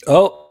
Oh,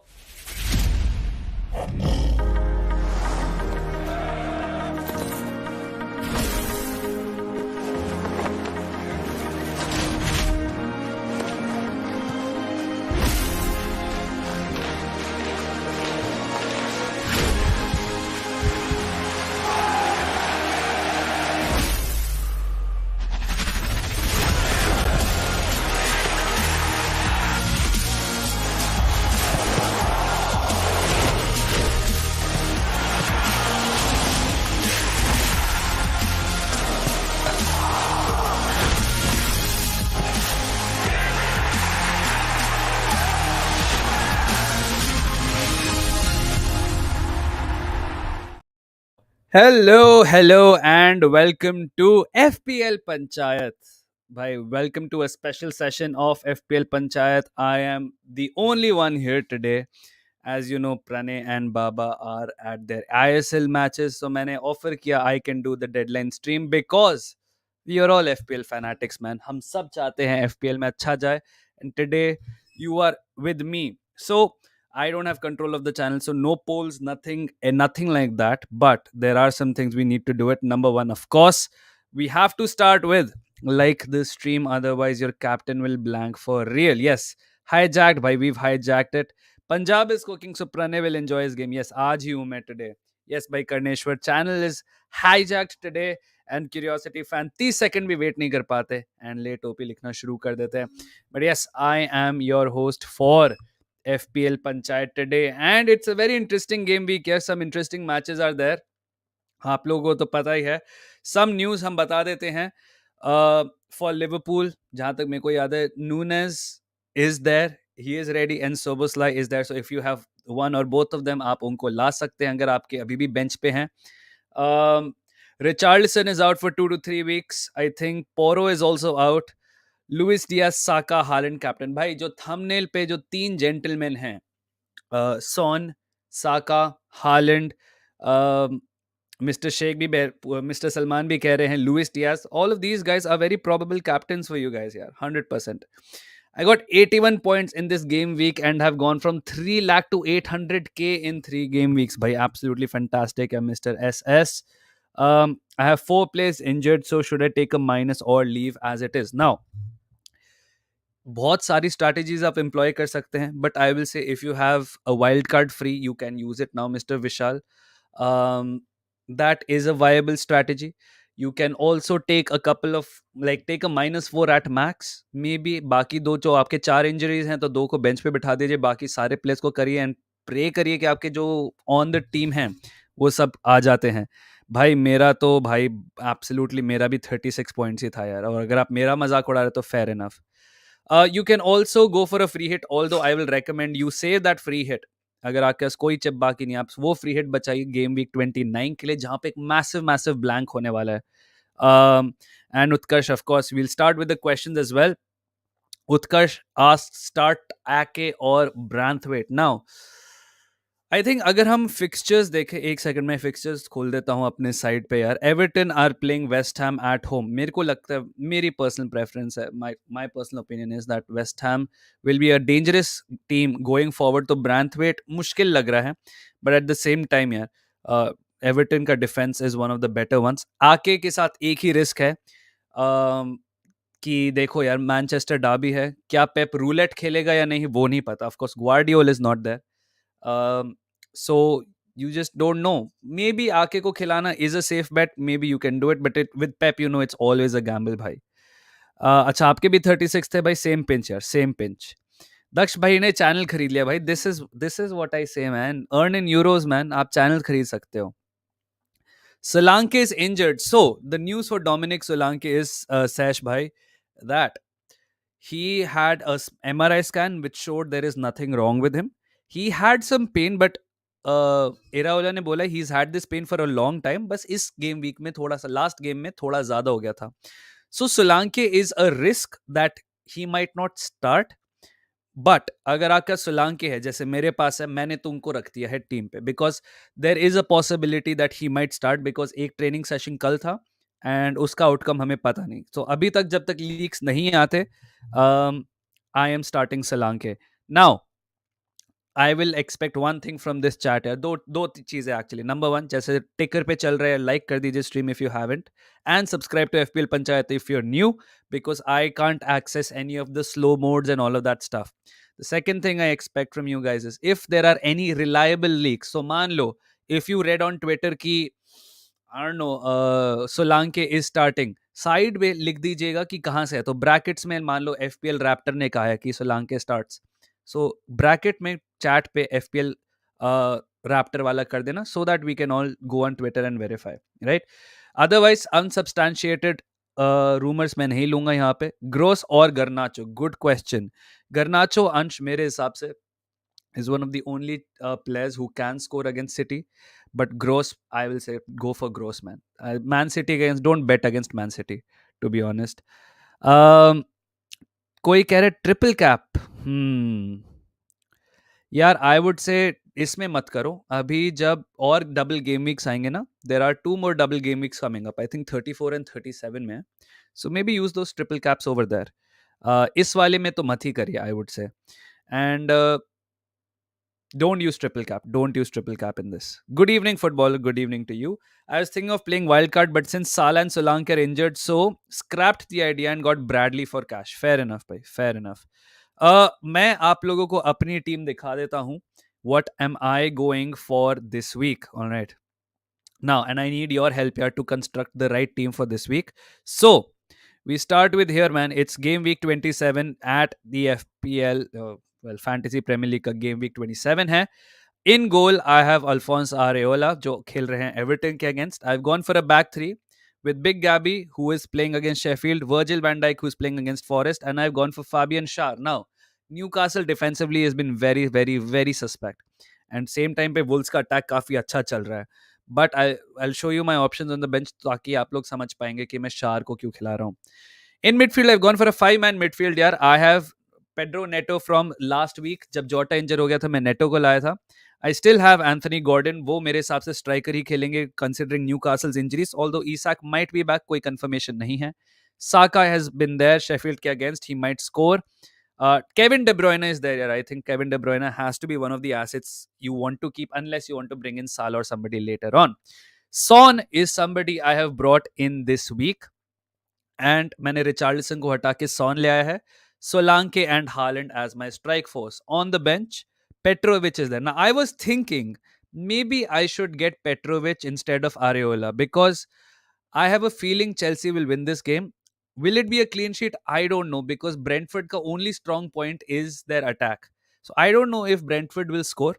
hello, and welcome to FPL Panchayat. Bhai, welcome to a special session of FPL Panchayat. I am the only one here today. As you know, Pranay and Baba are at their ISL matches. So मैंने offer किया I can do the deadline stream because we are all FPL fanatics, man. हम सब चाहते हैं FPL में अच्छा जाए. And today you are with me. So I don't have control of the channel, so no polls, nothing, and nothing like that. But there are some things we need to do it. Number one, of course, we have to start with like this stream, otherwise your captain will blank for real. Yes, hijacked, bhai, we've hijacked it. Punjab is cooking, so Pranay will enjoy his game. Yes, aaj hi hu main today. Yes, by Karneshwar. Channel is hijacked today. And curiosity fan 30 second भी wait नहीं कर पाते and let OP लिखना शुरू कर देते हैं but yes I am your host for FPL Panchayat today, and it's a very interesting game week. Yes, some interesting matches are there. आप लोगों को तो पता ही है. Some news हम बता देते हैं. For Liverpool, जहाँ तक मेरे को याद है, Nunes is there. He is ready, and Soboslai is there. So if you have one or both of them, आप उनको ला सकते हैं अगर आपके अभी भी बेंच पे हैं. Um, Richarlison is out for 2 to 3 weeks. I think Porro is also out. Luis Diaz Saka Haaland captain. भाई जो थंबनेल पे जो तीन जेंटलमैन हैं, Son, Saka, Haaland, mister Sheikh भी, मिस्टर सलमान भी कह रहे हैं Luis Diaz. All of these guys are very probable captains for you guys यार, 100%. I got 81 points in this game week and have gone from 3 lakh to 800k in 3 game weeks. Bhai, absolutely fantastic, Mr. SS. I have 4 players injured, so should I take a minus or leave as it is? Now, बहुत सारी strategies आप employ कर सकते हैं, but I will से if you have a wild card free you can use it now, mister Vishal. That is a viable strategy. You can also take a couple of, like, take a -4 at max. Maybe बाकी दो जो आपके 4 injuries हैं तो दो को bench पे बिठा दीजिए, बाकी सारे प्लेयर्स को करिए एंड प्रे करिए कि आपके जो ऑन द टीम हैं वो सब आ जाते हैं. भाई मेरा तो भाई एब्सोल्युटली मेरा भी 36 पॉइंट्स ही था यार, और अगर आप मेरा मजाक उड़ा रहे तो fair enough. You can also go for a free hit, although I will recommend you save that free hit. अगर आपके पास कोई चिप बाकी नहीं, आप वो फ्री हिट बचाइए गेम वीक 29 के लिए, जहां पे एक मैसिव मैसिव ब्लैंक होने वाला है. And Utkarsh, of course we'll start with the questions as well. Utkarsh ask start Ake और ब्रांथवेट. नाउ आई थिंक अगर हम फिक्सचर्स देखें, एक सेकंड में फिक्सचर्स खोल देता हूं अपने साइड पे यार. Everton are playing West Ham at home. मेरे को लगता है, मेरी पर्सनल प्रेफरेंस है, my personal opinion is that West Ham will be a dangerous team going forward. तो ब्रांथवेट मुश्किल लग रहा है, but at the same time यार एवर्टन का defence is one of the better ones. Ake के साथ एक ही रिस्क है कि देखो यार, मैनचेस्टर डार्बी है, क्या पेप रूलेट खेलेगा या नहीं वो नहीं पता. Of course Guardiola is not there. So you just don't know. Maybe Ake ko khilana is a safe bet. Maybe you can do it, but with Pep, you know, it's always a gamble, bhai. अच्छा, आपके भी 36 थे भाई. Same pinch यार, same pinch. दक्ष भाई ने channel खरीद लिया भाई. दिस इज व्हाट आई से man. Earn in euros man. आप चैनल खरीद सकते हो. Solanke is injured. So the news for Dominic Solanke is, Sash bhai, that he had a MRI scan which showed there is nothing wrong with him. He had some pain, but इराओला ने बोला he's had this pain for a long time. बस इस game week में थोड़ा सा, last game में थोड़ा ज्यादा हो गया था. So Solanke is a risk that he might not start. But अगर आपका सोलांके है, जैसे मेरे पास है, मैंने तुमको रख दिया है टीम पे, because there is a possibility that he might start, because एक ट्रेनिंग सेशन कल था एंड उसका आउटकम हमें पता नहीं. तो अभी तक जब तक लीक्स नहीं आते, I am starting सोलांके. Now I will expect one thing from this chat है, दो दो चीजें एक्चुअली। नंबर वन, जैसे टिकर पे चल रहे हैं, लाइक कर दीजिए stream if you haven't, and subscribe to FPL Panchayat if you are new, because I can't access any of the slow modes and all of that stuff. The second thing I expect from you guys is if there are any reliable leaks. So मान लो if you read on Twitter कि I don't know Solanke is starting, side में लिख दीजिएगा कि कहाँ से है. तो ब्रैकेट्स में मान लो एफपीएल रैप्टर ने कहा है कि सोलांके स्टार्ट्स, सो ब्रैकेट में चैट पे एफपीएल रैप्टर वाला कर देना, so that we can all go on Twitter and verify, right. Otherwise unsubstantiated rumours मैं नहीं लूंगा यहाँ पे. ग्रोस और गर्नाचो, गुड क्वेश्चन. गर्नाचो अंश मेरे हिसाब से is one of the only players who can score against City. But Gross, I will say, go for Gross, man. Man City against, don't bet against Man City, to be honest. Um, कोई कह रहे triple cap. यार आई would से इसमें मत करो अभी, जब और डबल गेम वीक्स आएंगे ना, there are 2 more double game weeks coming up, I think 34 and 37 में. So maybe use those triple caps over there. इस वाले में तो मत ही करिए, I would say. And don't use triple cap. Don't use triple cap in this. Good evening, footballer. Good evening to you. I was thinking of playing wildcard, but since Salah and Solanke are injured, so scrapped the idea and got Bradley for cash. Fair enough, bhai. Fair enough. मैं आप लोगों को अपनी team दिखा देता हूँ. What am I going for this week? All right. Now, and I need your help here to construct the right team for this week. So, we start with here, man. It's game week 27 at the FPL, Fantasy Premier League का game week 27 है. In goal, I have Alphonse Areola, जो खेल रहे हैं Everton के against. I've gone for a back three with Big Gabby, who is playing against Sheffield, Virgil van Dijk, who is playing against Forest, and I've gone for Fabian Schär. Now, Newcastle defensively has been very, very, very suspect. And same time पे Wolves का attack काफी अच्छा चल रहा है. But I'll show you my options on the bench ताकि आप लोग समझ पाएंगे कि मैं शार को क्यों खिला रहा हूँ. In midfield, I've gone for a 5-man midfield यार. I have Pedro Neto from last week. जब जोटा इंजर हो गया था, मैं नेटो को लाया था. I still have Anthony Gordon. वो मेरे हिसाब से स्ट्राइकर ही खेलेंगे considering Newcastle's injuries. Although Isak might be back, कोई confirmation नहीं है. Saka has been there Sheffield के against. He might score. Kevin De Bruyne is there. Yeah, I think Kevin De Bruyne has to be one of the assets you want to keep unless you want to bring in Salah or somebody later on. Son is somebody I have brought in this week. And मैंने Richardson को हटा के Son ले आया है. Solanke and Haaland as my strike force. On the bench Petrovic is there. Now I was thinking maybe I should get Petrovic instead of Areola because I have a feeling Chelsea will win this game. Will it be a clean sheet? I don't know because Brentford ka only strong point is their attack. So I don't know if Brentford will score.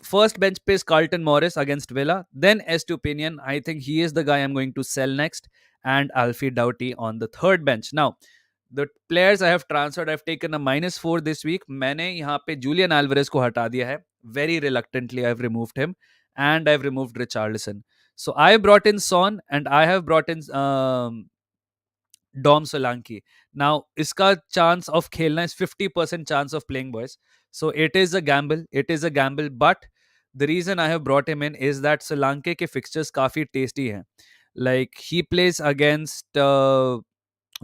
First bench pace Carlton Morris against Villa. Then Estupinian. I think he is the guy I'm going to sell next. And Alfie Doughty on the third bench. Now, the players I have transferred, I've taken a -4 this week. मैंने यहाँ पे Julian Alvarez को हटा दिया है. Very reluctantly, I've removed him. And I've removed Richarlison. So I brought in Son and I have brought in Dom Solanke. Now, iska chance of khelna is 50% chance of playing, boys. So it is a gamble. It is a gamble. But the reason I have brought him in is that Solanke ke fixtures काफी tasty हैं. Like he plays against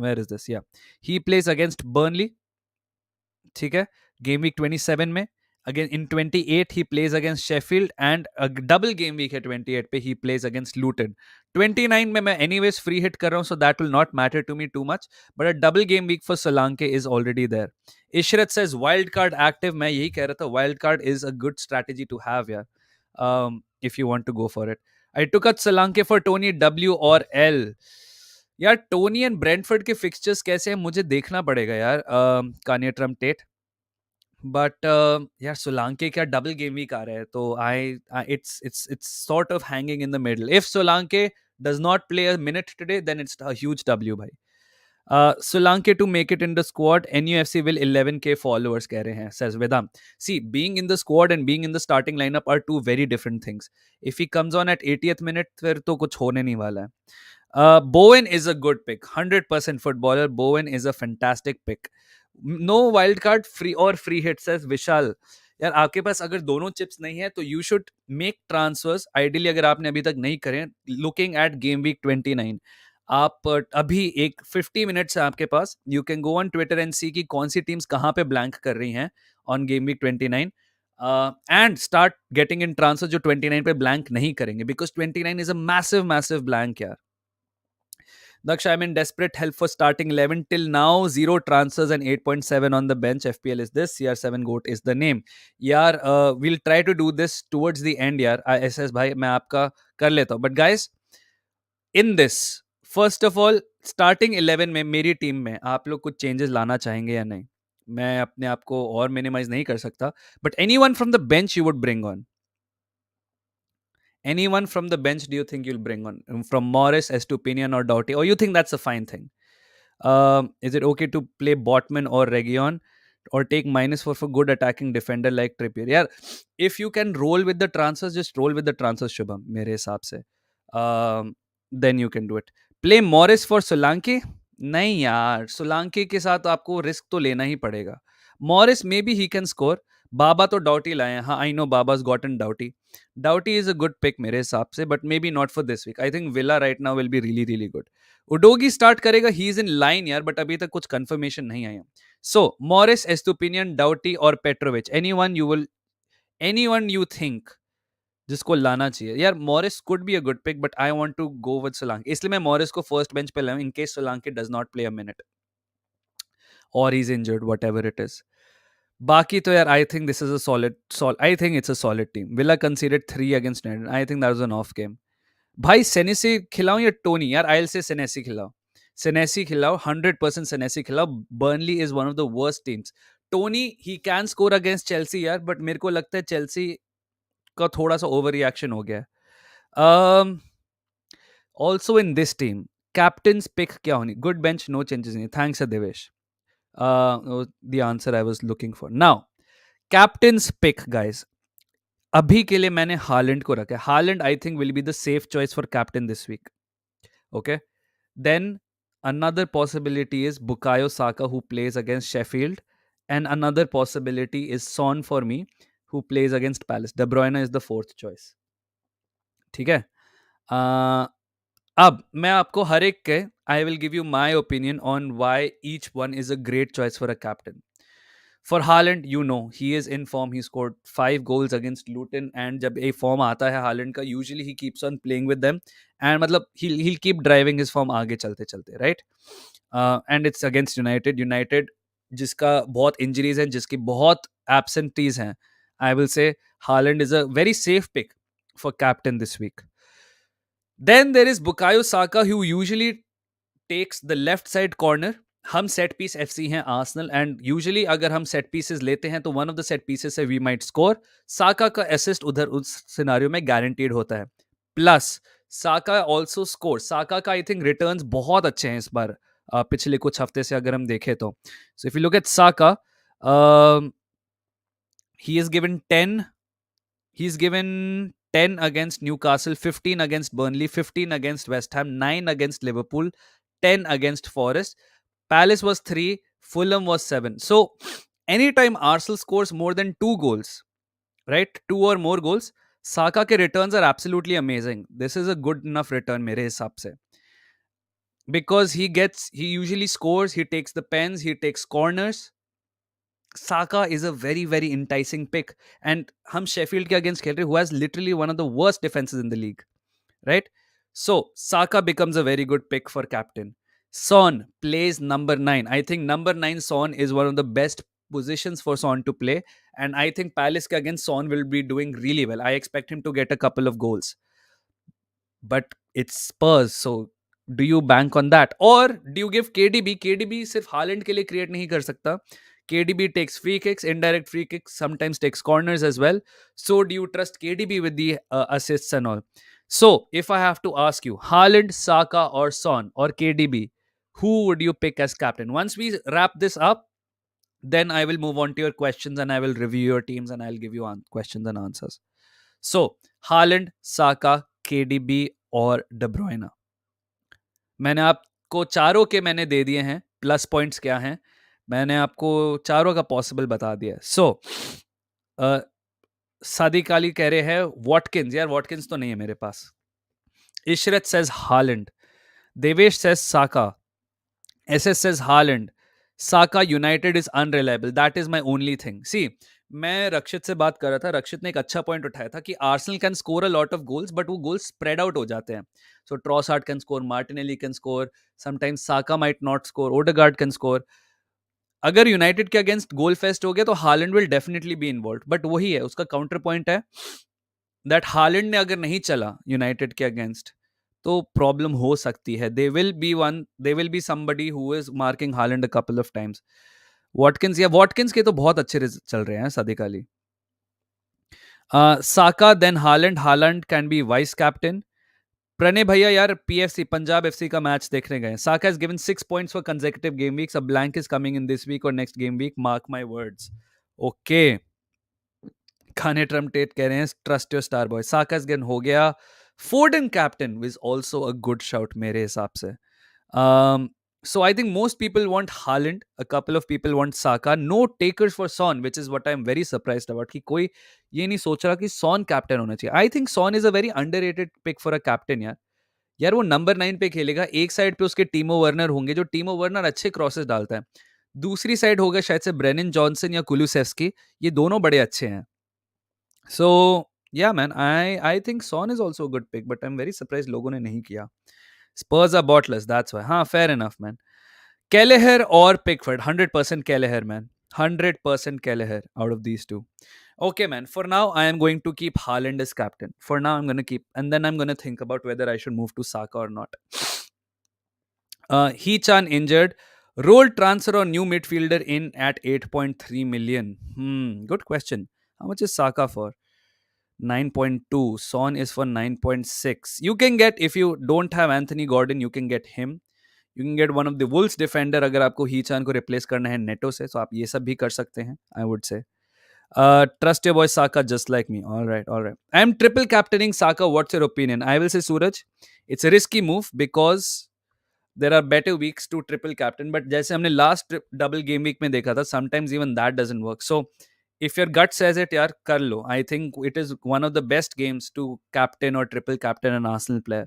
where is this? Yeah, he plays against Burnley. ठीक है, game week 27 में. Again in 28 he plays against Sheffield and double game week है 28 पे ही plays against Lutan. 29 में मैं anyways free hit कर रहा हूं, so that will not matter to me too much, but a double game week for Solanke is already there. Ishrat says wild card active. मैं यही कह रहा था, wild card is a good strategy to have यार, if you want to go for it. I took out Solanke for Tony W और L. यार Tony and Brentford के fixtures कैसे हैं मुझे देखना पड़ेगा यार. Kania Trump TET. बट यार सोलांके क्या डबल गेम वीक आ रहा है, तो I it's sort of hanging in the middle. If Solanke does not play a minute today then it's a huge W भाई. Solanke to make it in the squad, NUFC will 11k followers कह रहे हैं, says Vedam. See, being in the squad and being in the starting lineup are two very different things. If he comes on at 80th minute, फिर तो कुछ होने नहीं वाला है. Bowen is a good pick, 100% footballer. Bowen is a fantastic pick. No wild card free or free hit, says Vishal. यार आपके पास अगर दोनों चिप्स नहीं है तो you should make transfers. Ideally अगर आपने अभी तक नहीं करें, लुकिंग एट गेम वीक 29, आप अभी एक 50 मिनट्स है आपके पास. You can go on Twitter and see कि कौन सी टीम्स कहाँ पे ब्लैंक कर रही हैं on game week 29. And start getting in transfer जो 29 पे ब्लैंक नहीं करेंगे, because 29 is a massive massive blank यार. Daksh, I'm in desperate help for starting 11 till now. Zero transfers and 8.7 on the bench. FPL is this. CR7 GOAT is the name. यार we'll try to do this towards the end यार. SS भाई मैं आपका कर लेता हूँ. But guys, in this, first of all, starting 11 में मेरी टीम में आप लोग कुछ चेंजेस लाना चाहेंगे या नहीं? मैं अपने आप को और मिनिमाइज नहीं कर सकता. But anyone from the bench you would bring on? Anyone from the bench do you think you'll bring on? From Morris, Estupinian or Doughty? Or you think that's a fine thing? Is it okay to play Botman or Region or take -4 for good attacking defender like Trippier? Yeah, if you can roll with the transfers, just roll with the transfers, Shubham, मेरे हिसाब से. Then you can do it. Play Morris for Solanke? नहीं यार, सोलांके के साथ आपको risk तो लेना ही पड़ेगा. Morris may be he can score. Baba तो डाउटी लाए हैं. हाँ, आई नो बाबा's gotten डाउटी. डाउटी इज अ गुड पिक मेरे हिसाब से, but may be not for this week. I think Villa right now will be really really good. Udogie start करेगा. ही इज इन लाइन यार, बट अभी तक कुछ कंफर्मेशन नहीं आया. सो मॉरिस, एस्टुपिनियन, डाउटी और पेट्रोविच. एनीवन यू थिंक जिसको लाना चाहिए यार? Morris could be a good pick, but I want to go with Solanke, इसलिए मैं मॉरिस को फर्स्ट बेंच पे लाऊं in case Solanke does not play a minute और he is injured, whatever it is. बाकी तो यार I think this is a solid I think it's a solid team. Villa conceded 3 against United. I think that was an off game. भाई Senesi खिलाऊं या Tony? यार आई से सेनेसी खिलाओ. सेनेसी खिलाओ, 100% Senesi खिलाओ. Burnley is one of the worst teams. Toney he can score against Chelsea यार, but मेरे को लगता है चेल्सी का थोड़ा सा ओवर रिएक्शन हो गया है. Also in this team captains pick क्या होनी? गुड बेंच, नो चेंजेस नहीं. Thanks Devesh. The answer I was looking for. Now captains pick guys, अभी के लिए मैंने हालैंड को रखा है. Haaland I think will be the safe choice for captain this week. Okay. Then another possibility is Bukayo Saka, who plays against Sheffield. And another possibility is Son for me, who plays against Palace. De Bruyne is the fourth choice. ठीक है. अब मैं आपको हर एक के I will give you my opinion on why each one is a great choice for a captain. For Haaland, you know, he is in form. He scored 5 goals against Luton. And जब एक form आता है Haaland का, usually he keeps on playing with them. And मतलब he'll keep driving his form आगे चलते चलते, right? And it's against United जिसका बहुत injuries हैं, जिसकी बहुत absentees हैं. I will say Haaland is a very safe pick for captain this week. Then there is Bukayo Saka, who usually takes the left side corner. हम set piece FC हैं Arsenal, and usually अगर हम set pieces लेते हैं तो one of the set pieces से we might score. साका का assist उधर उस सिनेरियो में गारंटीड होता है. प्लस साका आल्सो स्कोर. साका का आई थिंक रिटर्न्स बहुत अच्छे हैं इस बार, पिछले कुछ हफ्ते से अगर हम देखें तो. सो if you look at Saka, he is given 10. He's given 10 against Newcastle, 15 against Burnley, 15 against West Ham, 9 against Liverpool, 10 against Forest. Palace was 3, Fulham was 7. So, anytime Arsenal scores more than 2 goals, right? 2 or more goals, Saka के returns are absolutely amazing. This is a good enough return मेरे हिसाब से. Because he usually scores, he takes the pens, he takes corners. Saka is a very, very enticing pick. And हम Sheffield के against खेल रहे, who has literally one of the worst defenses in the league, right? So, Saka becomes a very good pick for captain. Son plays number 9. I think number 9 Son is one of the best positions for Son to play. And I think Palace ke against Son will be doing really well. I expect him to get a couple of goals. But it's Spurs, so do you bank on that? Or do you give KDB? KDB सिर्फ Haaland के लिए create नहीं कर सकता. KDB takes free kicks, indirect free kicks, sometimes takes corners as well. So do you trust KDB with the assists and all? So if I have to ask you, Haaland, Saka or Son or KDB, who would you pick as captain? Once we wrap this up, then I will move on to your questions and I will review your teams and I'll give you questions and answers. So Haaland, Saka, KDB और De Bruyne. मैंने आपको चारों के मैंने दे दिए हैं. Plus points क्या हैं मैंने आपको चारों का पॉसिबल बता दिया. सो सादिक अली कह रहे हैं वॉटकिंस. यार वॉटकिंस तो नहीं है मेरे पास. Ishrat says Haaland. Devesh says Saka. SS says Haaland. Saka United is unreliable. That is my only thing. See, मैं रक्षित से बात कर रहा था, रक्षित ने एक अच्छा पॉइंट उठाया था कि Arsenal can score a lot of goals but वो गोल्स स्प्रेड आउट हो जाते हैं. So Trossard can score, Martinelli can score, sometimes Saka might not score, Odegaard can score. अगर यूनाइटेड के अगेंस्ट गोल फेस्ट हो गया तो Haaland will definitely be involve, but वही है उसका काउंटर पॉइंट है दैट हालैंड ने अगर नहीं चला यूनाइटेड के अगेंस्ट तो प्रॉब्लम हो सकती है. They will be somebody who is marking Haaland a couple of times. Watkins के तो बहुत अच्छे चल रहे हैं Sadiq Ali. Saka then Haaland. Haaland can be vice captain. Pranay भैया यार पीएफसी पंजाब एफसी का मैच देखने गए. Saka has given 6 points for consecutive game weeks. A blank is coming in this week और next game week, mark my words. Okay. खाने Trump TET कह रहे हैं trust your star boy. Saka gain हो गया. फोर्डन captain is also a good shout मेरे हिसाब से. So I think most people want Haaland. A couple of people want Saka. No takers for Son, which is what I'm very surprised about. कि कोई ये नहीं सोच रहा कि Son कैप्टन होना चाहिए. I think Son is a very underrated pick for a captain यार. यार वो नंबर 9 पे खेलेगा. एक साइड पे उसके टीमो वर्नर होंगे, जो टीमो वर्नर अच्छे क्रॉसेस डालता है. दूसरी साइड होगा शायद से ब्रेनन जॉनसन या कुलुसेव्स्की. ये दोनों बड़े अच्छे हैं. So yeah, man, I think Son is also a good pick, but I'm very surprised लोगों ने नहीं किया. Spurs are bottless, that's why. हाँ, fair enough, man. Kelleher or Pickford, 100% Kelleher, man. 100% Kelleher out of these two. Okay, man. For now, I am going to keep Haaland as captain. For now, I'm going to keep, and then I'm going to think about whether I should move to Saka or not. He-chan injured. Role transfer or new midfielder in at 8.3 million. Good question. How much is Saka for? 9.2. Son is for 9.6. You can get, if you don't have Anthony Gordon, you can get him. You can get one of the Wolves defender अगर आपको हीचान को replace करना है NATO से, तो आप ये सब भी कर सकते हैं, I would say. Trust your boy Saka just like me. All right, all right. I am triple captaining Saka. What's your opinion? I will say Suraj, it's a risky move because there are better weeks to triple captain. But जैसे हमने last double game week में देखा था, sometimes even that doesn't work. So if your gut says it, यार कर लो. I think it is one of the best games to captain or triple captain an Arsenal player.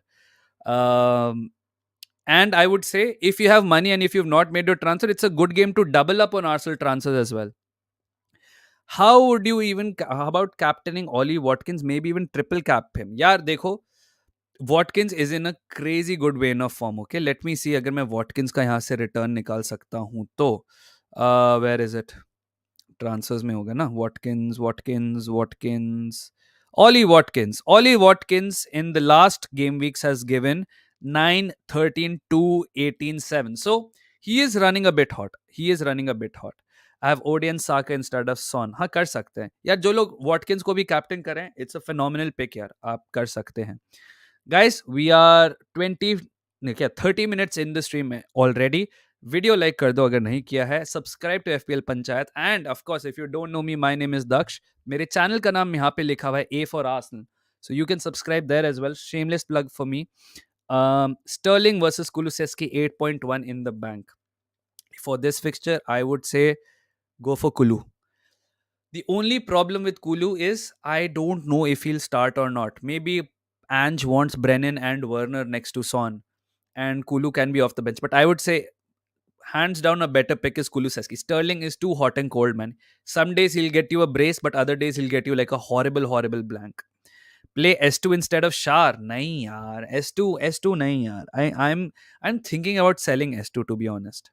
And I would say if you have money and if you've not made your transfer, it's a good game to double up on Arsenal transfers as well. How would you even, how about captaining Ollie Watkins, maybe even triple cap him? यार देखो, Watkins is in a crazy good vein of form. Okay, let me see अगर मैं Watkins का यहाँ से return निकाल सकता हूँ तो where is it? Transfers में होगा ना. Watkins. Ollie Watkins in the last game weeks has given 9, 13, 2, 18, 7. So he is running a bit hot. I have Odeon Saka instead of Son. हाँ कर सकते हैं यार. जो लोग Watkins को भी कैप्टन करें, it's a phenomenal pick यार. आप कर सकते हैं. Guys, we are 30 minutes in the stream already. Video like कर दो अगर नहीं किया है. Subscribe to FPL Panchayat. And of course if you don't know me, my name is Daksh. मेरे चैनल का नाम यहाँ पे लिखा हुआ है A for Arsenal, so you can subscribe there as well. Shameless plug for me. Sterling versus Kulusevski 8.1 in the bank. For this fixture, I would say go for Kulu. The only problem with Kulu is I don't know if he'll start or not. Maybe Ange wants Brennan and Werner next to Son, and Kulu can be off the bench. But I would say hands down a better pick is Kulusevski. Sterling is too hot and cold, man. Some days he'll get you a brace, but other days he'll get you like a horrible blank. Play S2 instead of Shar. Nahi yaar. S2 nahi yaar. I'm thinking about selling S2 to be honest.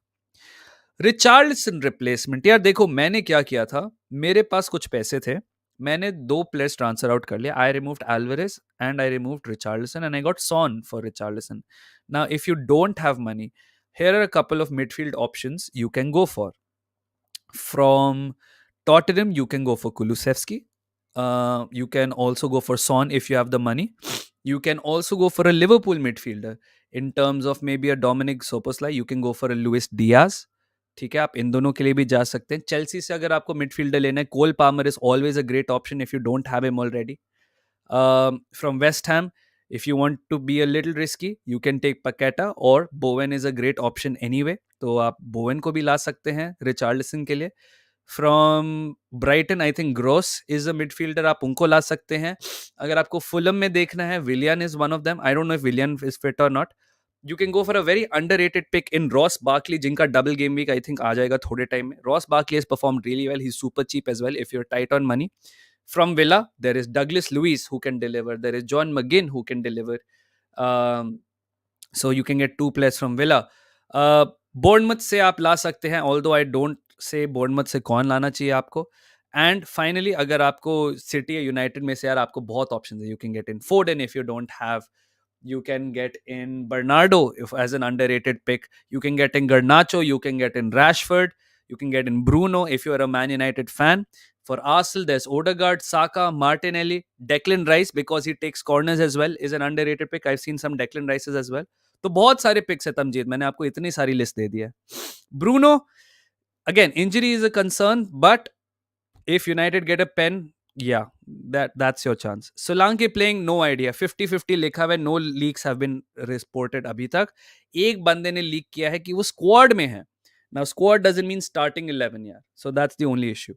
Richardson replacement. यार देखो मैंने क्या किया था, मेरे पास कुछ पैसे थे, मैंने 2 प्लेयर्स ट्रांसफर आउट कर लिया. I removed Alvarez and I removed Richardson and I got Son for Richardson. Now if you don't have money, here are a couple of midfield options you can go for. From Tottenham, you can go for Kulusevski. You can also go for Son if you have the money. You can also go for a Liverpool midfielder. In terms of maybe a Dominic Soboslai, you can go for a Luis Diaz. ठीक है, आप इन दोनों के लिए भी जा सकते हैं. चेल्सी से अगर आपको मिडफील्डर लेना है, Cole Palmer is always a great option if you don't have him already. From West Ham, if you want to be a little risky, you can take Paqueta, or Bowen is a great option anyway. तो आप Bowen को भी ला सकते हैं Richardson के लिए. From Brighton, I think Gross is a midfielder. आप उनको ला सकते हैं. अगर आपको फुलम में देखना है, विलियन is one of them. I don't know if Willian is fit or not. You can go for a very underrated pick in Ross Barkley, जिनका double game week I think आ जाएगा थोड़े time में. Ross Barkley has performed really well. He's super cheap as well if you're tight on money. From Villa, there is Douglas Luiz who can deliver. There is John McGinn who can deliver. Um, so you can get two players from Villa. Bournemouth से आप ला सकते हैं, although I don't say Bournemouth से कौन लाना चाहिए आपको. And finally अगर आपको सिटी या यूनाइटेड में से यार आपको बहुत ऑप्शन है, you can get in फोर्डन if you don't have. You can get in Bernardo if as an underrated pick. You can get in Garnacho. You can get in Rashford. You can get in Bruno if you are a Man United fan. For Arsenal, there's Odegaard, Saka, Martinelli, Declan Rice because he takes corners as well is an underrated pick. I've seen some Declan Rices as well. तो बहुत सारे pics है तमजीद, मैंने आपको इतनी सारी list दे दी है. Bruno, again injury is a concern, but if United get a pen, yeah, that's your chance. Solanke playing, no idea. 50-50 लिखा हुआ है, no leaks have been reported अभी तक. एक बंदे ने लीक किया है कि वो स्क्वाड में है. Now squad doesn't mean starting 11 यार. So that's the only issue.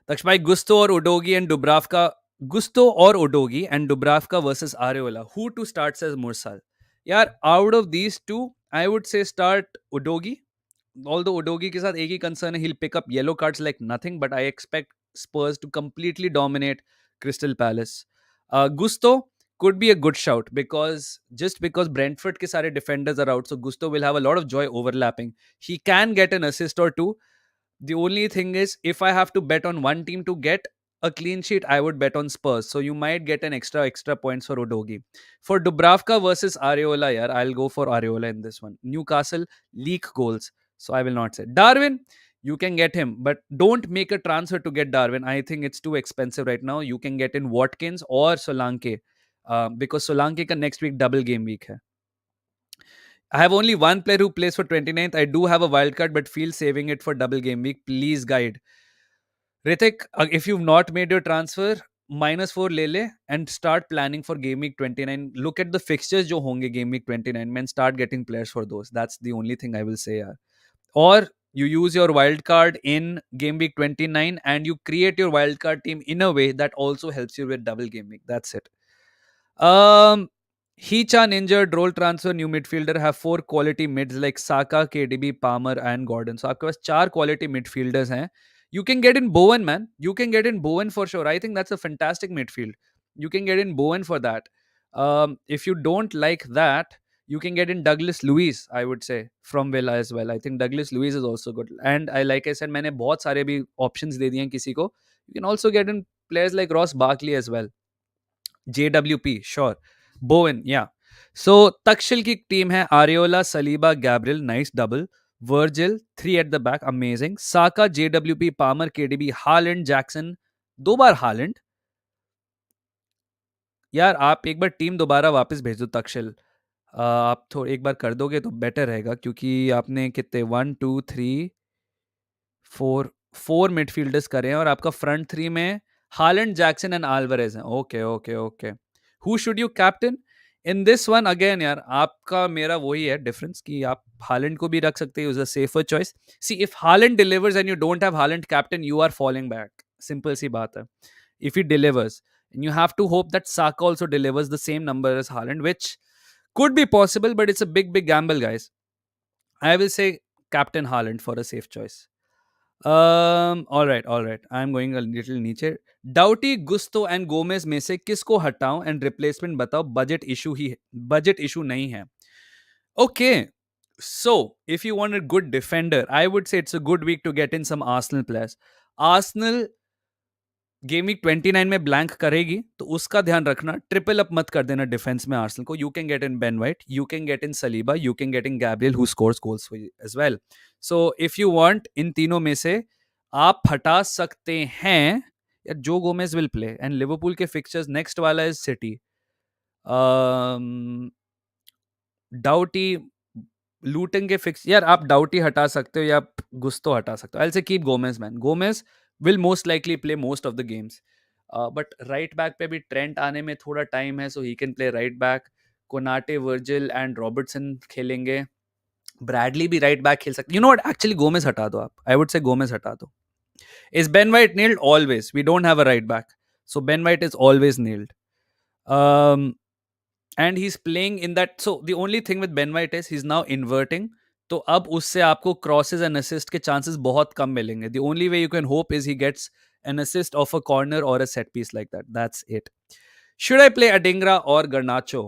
Taksha भाई, गुस्तो और उडोगी एंड डुब्रावका, गुस्तो और Udogie and Dubravka versus Areola, who to start says Mursal. यार out of these two, I would say start Udogi. Although Udogi के साथ एक ही concern है, he'll pick up yellow cards like nothing, but I expect Spurs to completely dominate Crystal Palace. Gusto could be a good shout because Brentford के सारे defenders are out, so Gusto will have a lot of joy overlapping. He can get an assist or two. The only thing is, if I have to bet on one team to get a clean sheet, I would bet on Spurs. So you might get an extra points for Udogi. For Dubravka versus Areola, yeah, I'll go for Areola in this one. Newcastle leak goals, so I will not say. Darwin, you can get him, but don't make a transfer to get Darwin. I think it's too expensive right now. You can get in Watkins or Solanke, because Solanke ka next week double game week hai. I have only one player who plays for 29th. I do have a wild card, but feel saving it for double game week. Please guide. Ritik, if you've not made your transfer, -4 ले ले and start planning for game week 29. Look at the fixtures जो होंगे game week 29 and start getting players for those. That's the only thing I will say. यार. Or you use your wild card in game week 29 and you create your wild card team in a way that also helps you with double game week. That's it. Hechan injured, role transfer, new midfielder, have 4 quality mids like Saka, KDB, Palmer and Gordon. So आपके पास 4 quality midfielders हैं. You can get in Bowen, man. You can get in Bowen for sure. I think that's a fantastic midfield. You can get in Bowen for that. If you don't like that, you can get in Douglas Luiz, I would say, from Villa as well. I think Douglas Luiz is also good. And like I said, मैंने बहुत सारे भी options दे दिए हैं किसी को. You can also get in players like Ross Barkley as well. JWP, sure. Bowen, yeah. So Takshil की team है Areola, Saliba, Gabriel, nice double. Virgil, 3 at the back, amazing. Saka, JWP, Palmer, KDB, Haaland, Jackson. 2 bar Haaland. यार आप एक बार team दोबारा वापस भेज दो तक्षिल. आप थोड़ा एक बार कर दोगे तो बेटर रहेगा, क्योंकि आपने कितने 1 2 3 4 मिडफील्डर्स करे हैं और आपका फ्रंट 3 में हालैंड, जैक्सन एंड आल्वारेज हैं. Okay okay okay. Who should you captain in this one? Again यार आपका मेरा वही है डिफरेंस कि आप हालैंड को भी रख सकते हो, is a safer choice. See if Haaland delivers and you don't have Haaland captain, you are falling back. Simple सी बात है. If he delivers and you have to hope that Saka also delivers the same number as Haaland, which could be possible, but it's a big gamble, guys. I will say Captain Haaland for a safe choice. All right. I'm going a little नीचे. Doughty, Gusto and Gomez में से किसको हटाऊं and replacement बताओ. budget issue नहीं है. Okay. So, if you want a good defender, I would say it's a good week to get in some Arsenal players. Arsenal game week 29 में blank करेगी, तो उसका ध्यान रखना. ट्रिपल अप मत कर देना डिफेंस में आर्सेनल को. You can get in Ben White, you can get in Saliba, you can get in Gabriel who scores goals as well. So if you want, इन तीनों में से आप हटा सकते हैं. Joe Gomez will play and Liverpool के fixtures next वाला इज सिटी. डाउटी, लूटन के फिक्स, यार आप डाउटी हटा सकते हो या गुस्तो हटा सकते हो. आई विल से keep Gomez, man. Gomez will most likely play most of the games. But right back पे भी ट्रेंट आने में थोड़ा टाइम है, so he can play right back. Konate, Virgil and Robertson खेलेंगे. ब्रैडली भी राइट बैक खेल सकते. You know what, actually Gomez हटा दो आप. आई वुड से गोमेज हटा दो. Is Ben White nailed? Always. We don't have a right back, so Ben White is always nailed. and he's playing in that. So the only thing with Ben White is he's now inverting. तो अब उससे आपको crosses and assist के chances बहुत कम मिलेंगे. The only way you can hope is he gets an assist off a corner or a set piece like that. That's it. Should I play Adingra or Garnacho?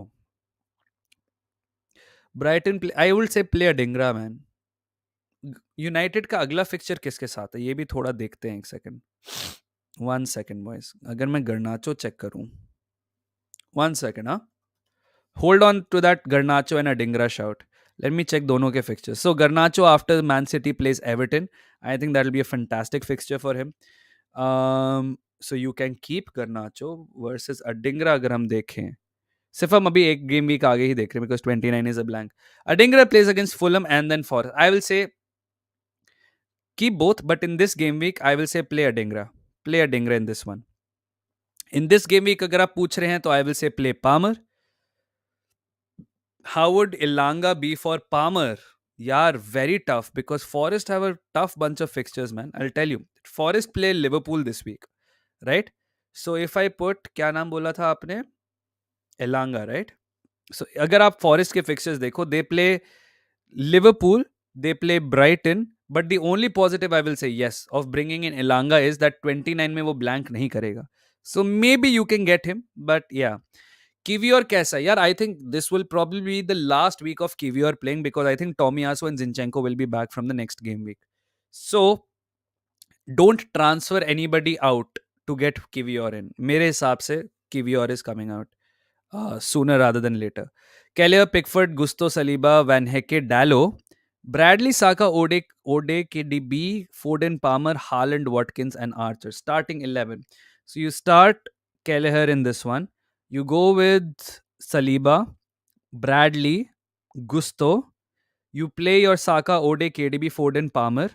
Brighton, I would say play Adingra, man. United का अगला fixture किसके साथ है ये भी थोड़ा देखते हैं. एक सेकंड, 1 सेकंड बॉयज. अगर मैं गर्नाचो चेक करूं, 1 सेकंड. हाँ, hold on to that Garnacho and Adingra shout. Let me check दोनों के fixtures. So Garnacho after Man City plays Everton. I think that will be a fantastic fixture for him. So you can keep Garnacho versus Adingra. अगर हम देखें, सिर्फ हम अभी एक game week आगे ही देख रहे हैं because 29 is a blank. Adingra plays against Fulham and then for. I will say keep both, but in this game week, I will say play Adingra. Play Adingra in this one. In this game week, अगर आप पूछ रहे हैं तो I will say play Palmer. How would Ilanga be for Palmer? Yeah, very tough because Forest have a tough bunch of fixtures, man. I'll tell you. Forest play Liverpool this week, right? So if I put, क्या नाम बोला था आपने? Ilanga, right? So अगर आप Forest के fixtures देखो, they play Liverpool, they play Brighton, but the only positive I will say yes of bringing in Elanga is that 29 में वो blank नहीं करेगा. So maybe you can get him, but yeah. Kivior कैसा? यार, I think this will probably be the last week of Kivior playing because I think Tomiyasu and Zinchenko will be back from the next game week. So don't transfer anybody out to get Kivior in. मेरे हिसाब से Kivior is coming out sooner rather than later. Keller, Pickford, Gusto, Saliba, Van Hecke, Dallo, Bradley, Saka, Ode, KDB, Foden, Palmer, Haaland, Watkins, and Archer. Starting 11. So you start Kelleher in this one. You go with Saliba, Bradley, Gusto. You play your Saka, Ode, KDB, Foden, Palmer,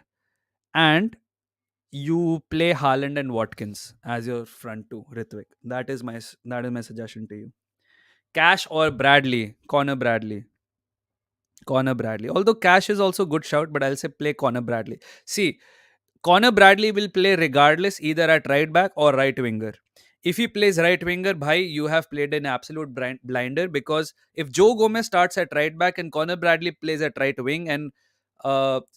and you play Haaland and Watkins as your front two, Ritwik. That is my suggestion to you. Cash or Bradley, Connor Bradley. Connor Bradley. Although Cash is also a good shout, but I'll say play Connor Bradley. See, Connor Bradley will play regardless either at right back or right winger. If he plays right winger, bhai, you have played an absolute blinder because if Joe Gomez starts at right back and Connor Bradley plays at right wing and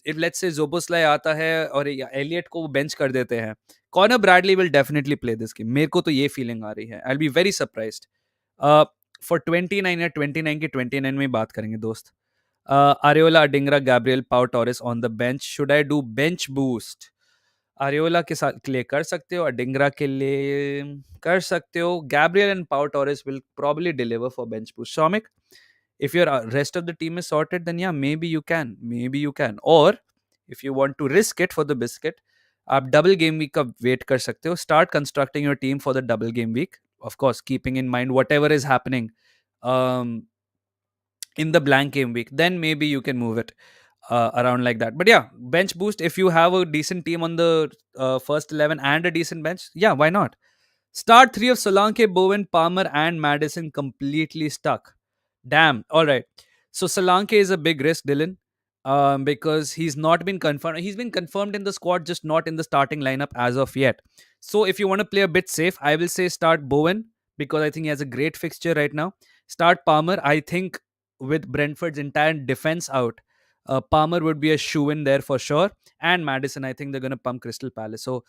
if let's say Zoboslai आता है और Elliot को bench कर देते हैं, Connor Bradley will definitely play this game. मेरे को तो ये feeling आ रही है. I'll be very surprised. Uh, for 29 या 29 की 29 में बात करेंगे दोस्त. Areola, Adingra, Gabriel, Pau Torres on the bench. Should I do bench boost? Areola के साथ के लिए कर सकते हो, Adingra के लिए कर सकते हो. Gabriel and Pau Torres will probably deliver for bench boost. Shomik, if your rest of the team is sorted, then yeah, maybe you can. Maybe you can. Or if you want to risk it for the biscuit, आप double game week का wait कर सकते हो. Start constructing your team for the double game week. Of course, keeping in mind whatever is happening. In the blank game week, then maybe you can move it around like that. But yeah, bench boost, if you have a decent team on the first 11 and a decent bench, yeah, why not? Start three of Solanke, Bowen, Palmer, and Madison completely stuck. Damn. All right. So Solanke is a big risk, Dylan, because he's not been confirmed. He's been confirmed in the squad, just not in the starting lineup as of yet. So if you want to play a bit safe, I will say start Bowen because I think he has a great fixture right now. Start Palmer. I think with Brentford's entire defense out, Palmer would be a shoe in there for sure. And Madison, I think they're going to pump Crystal Palace. So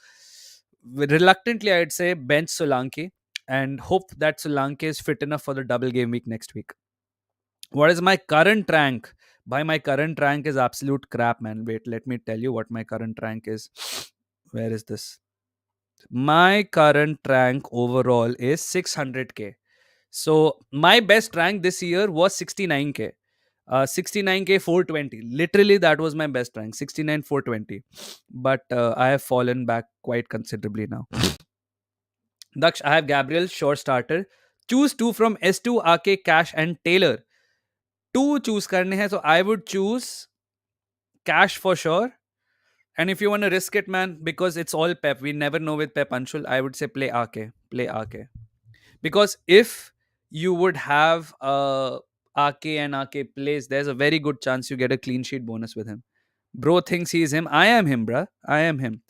reluctantly, I'd say bench Solanke and hope that Solanke is fit enough for the double game week next week. What is my current rank? By my current rank is absolute crap, man. Wait, let me tell you what my current rank is. Where is this? My current rank overall is 600k. So my best rank this year was 69k. 69k 420. Literally, that was my best rank. 69 420. But I have fallen back quite considerably now. Daksh, I have Gabriel, short starter. Choose two from S2, AK, Cash, and Taylor. Two choose karne hai, so I would choose Cash for sure. And if you want to risk it, man, because it's all Pep, we never know with Pep Anshul, I would say play AK. Play AK. Because if you would have AK and AK plays, there's a very good chance you get a clean sheet bonus with him. Bro thinks he's him. I am him, bruh. I am him.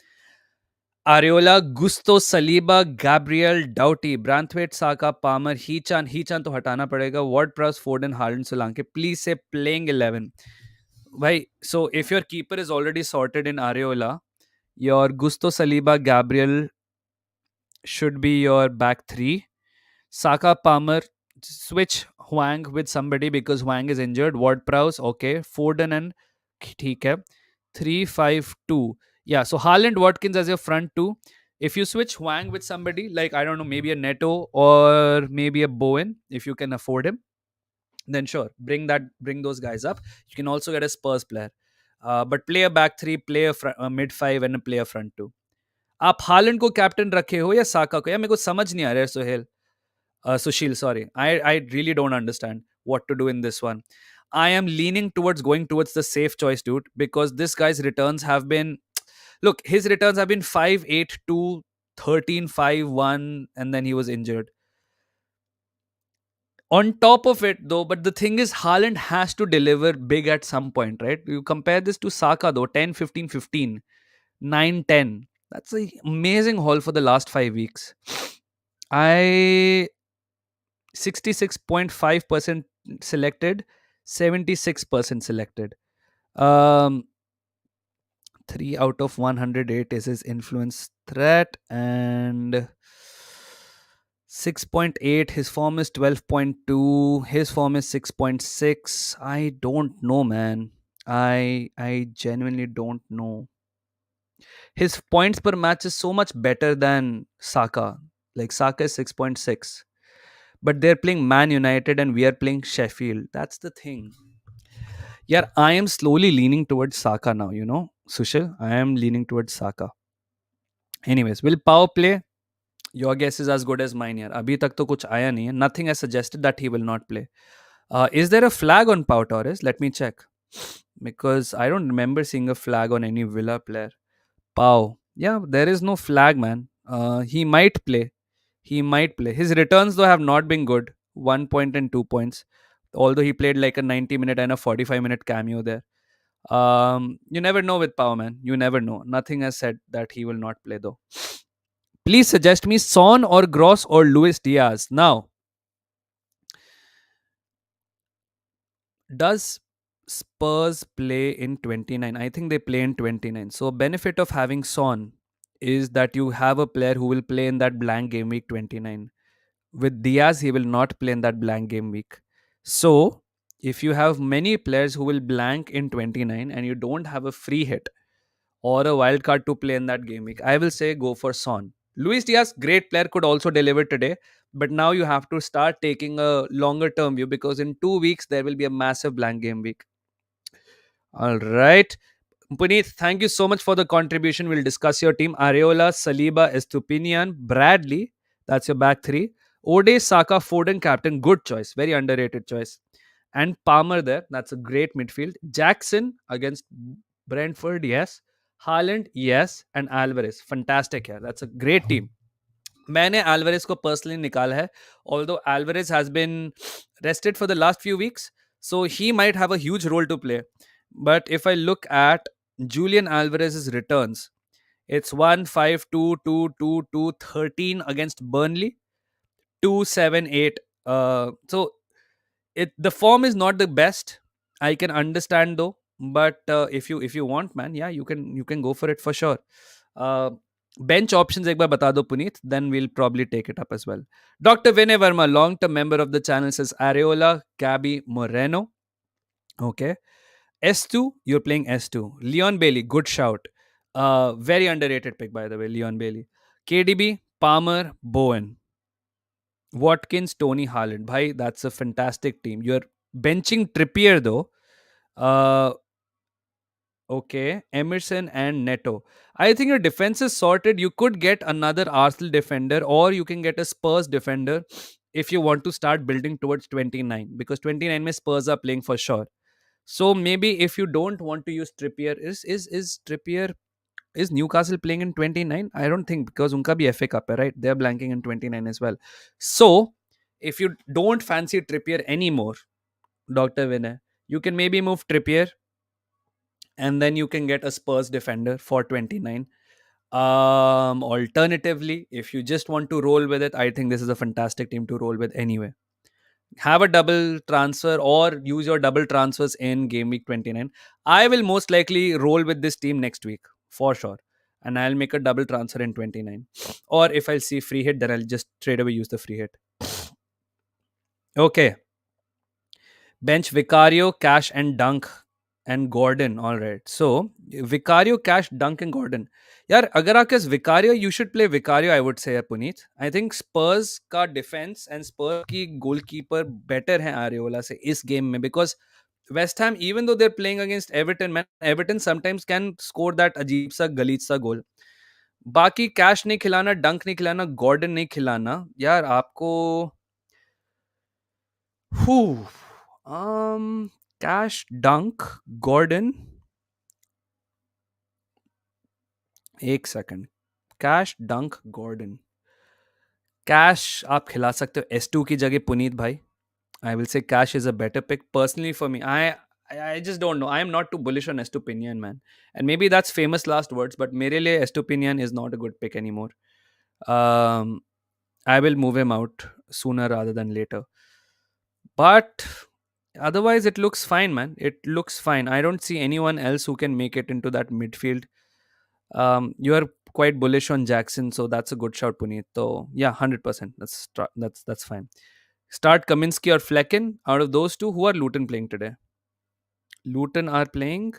Areola, Gusto, Saliba, Gabriel, Doughty, Branthwaite, Saka, Palmer, Hechan तो हटाना पड़ेगा. Ward Prowse, Foden, Haaland, Solanke. Please say playing 11. Why? So if your keeper is already sorted in Areola, your Gusto, Saliba, Gabriel should be your back three. Saka, Palmer, switch Huang with somebody because Huang is injured. Ward Prowse, okay. Foden and ठीक है. 3-5-2. Yeah, so Haaland, Watkins as your front two. If you switch Huang with somebody, like I don't know, maybe a Neto or maybe a Bowen, if you can afford him, then sure, bring those guys up. You can also get a Spurs player. But play a back three, play a mid five, and play a front two. आप Holland को captain रखे हो या साका को? यार मेरे को समझ नहीं आ रहा है Suhail. Sushil, sorry. I really don't understand what to do in this one. I am leaning towards going towards the safe choice, dude, because this guy's returns have been. Look, his returns have been 5-8-2, 13-5-1, and then he was injured. On top of it, though, but the thing is, Haaland has to deliver big at some point, right? You compare this to Saka, though 10-15-15, 9-10. That's an amazing haul for the last 5 weeks. I 66.5% selected, 76% selected. Um, 3 out of 108 is his influence threat, and 6.8. His form is 12.2. His form is 6.6. I don't know, man. I genuinely don't know. His points per match is so much better than Saka. Like Saka is 6.6. But they're playing Man United and we are playing Sheffield. That's the thing. Yeah, I am slowly leaning towards Saka now, Sushil. I am leaning towards Saka. Anyways, will power play? Your guess is as good as mine, yaar. Abhi tak to kuch aaya nahi hai. Nothing has suggested that he will not play. Is there a flag on Pau Torres? Let me check. Because I don't remember seeing a flag on any Villa player. Pau. Yeah, there is no flag, man. He might play. He might play. His returns, though, have not been good. 1 point and 2 points. Although he played like a 90-minute and a 45-minute cameo there. You never know with Pau, man. You never know. Nothing has said that he will not play, though. Please suggest me Son or Gross or Luis Diaz. Now, does Spurs play in 29? I think they play in 29. So, benefit of having Son is that you have a player who will play in that blank game week 29. With Diaz, he will not play in that blank game week. So, if you have many players who will blank in 29 and you don't have a free hit or a wild card to play in that game week, I will say go for Son. Luis Diaz, great player, could also deliver today, but now you have to start taking a longer term view because in 2 weeks there will be a massive blank game week. All right. Puneet, thank you so much for the contribution. We'll discuss your team. Areola, Saliba, Estupinian, Bradley. That's your back three. Ode, Saka, Foden, captain. Good choice. Very underrated choice. And Palmer there. That's a great midfield. Jackson against Brentford. Yes. Haaland. Yes. And Alvarez. Fantastic here. That's a great team. मैंने Alvarez को personally निकाला है. Although Alvarez has been rested for the last few weeks, so he might have a huge role to play. But if I look at Julian Alvarez's returns, it's 1-5-2-2-2-2 13 against Burnley, 2-7-8. So the form is not the best. I can understand though, but if you want, man, yeah, you can go for it for sure. Uh, Bench options एक बार बता दो Puneet, then we'll probably take it up as well. Dr. Vinay Verma, long-term member of the channel, says Areola, Gabby, Moreno. Okay. S2, you're playing S2. Leon Bailey, good shout. Very underrated pick, by the way, Leon Bailey. KDB, Palmer, Bowen. Watkins, Tony Haaland. Bhai, that's a fantastic team. You're benching Trippier, though. Okay, Emerson and Neto. I think your defense is sorted. You could get another Arsenal defender or you can get a Spurs defender if you want to start building towards 29 because 29 mein Spurs are playing for sure. So maybe if you don't want to use Trippier, is Trippier is Newcastle playing in 29? I don't think because unka bhi FA Cup hai, right? They're blanking in 29 as well. So if you don't fancy Trippier anymore, Dr. Vinay, you can maybe move Trippier and then you can get a Spurs defender for 29. Alternatively, if you just want to roll with it, I think this is a fantastic team to roll with anyway. Have a double transfer or use your double transfers in game week 29. I will most likely roll with this team next week for sure. And I'll make a double transfer in 29. Or if I'll see free hit, then I'll just straight away use the free hit. Okay. Bench Vicario, Cash, and Dunk and Gordon. All right. So Vicario, Cash, Dunk, and Gordon. यार अगर आपके पास Vicario you should play Vicario I would say Puneet I think स्पर्स का defence and स्पर्स की goalkeeper better है आरियोला से इस game में because West Ham even though they are playing against Everton man Everton sometimes can score that अजीब सा गलीज सा गोल बाकी कैश नहीं खिलाना डंक नहीं खिलाना गॉर्डन नहीं खिलाना यार आपको Whew. Cash, Dunk, Gordon. एक second Cash Dunk Gordon Cash आप खिला सकते हो S2 की जगह पुनीत भाई I will say Cash is a better pick personally for me I just don't know. I am not too bullish on Estupinian, man. And maybe that's famous last words, but mere liye Estupinian is not a good pick anymore. Um, I will move him out sooner rather than later. But otherwise, it looks fine, man. It looks fine. I don't see anyone else who can make it into that midfield. You are quite bullish on Jackson, so that's a good shout, Puneet. So yeah, 100%. That's fine. Start Kaminsky or Flecken. Out of those two, who are Luton playing today? Luton are playing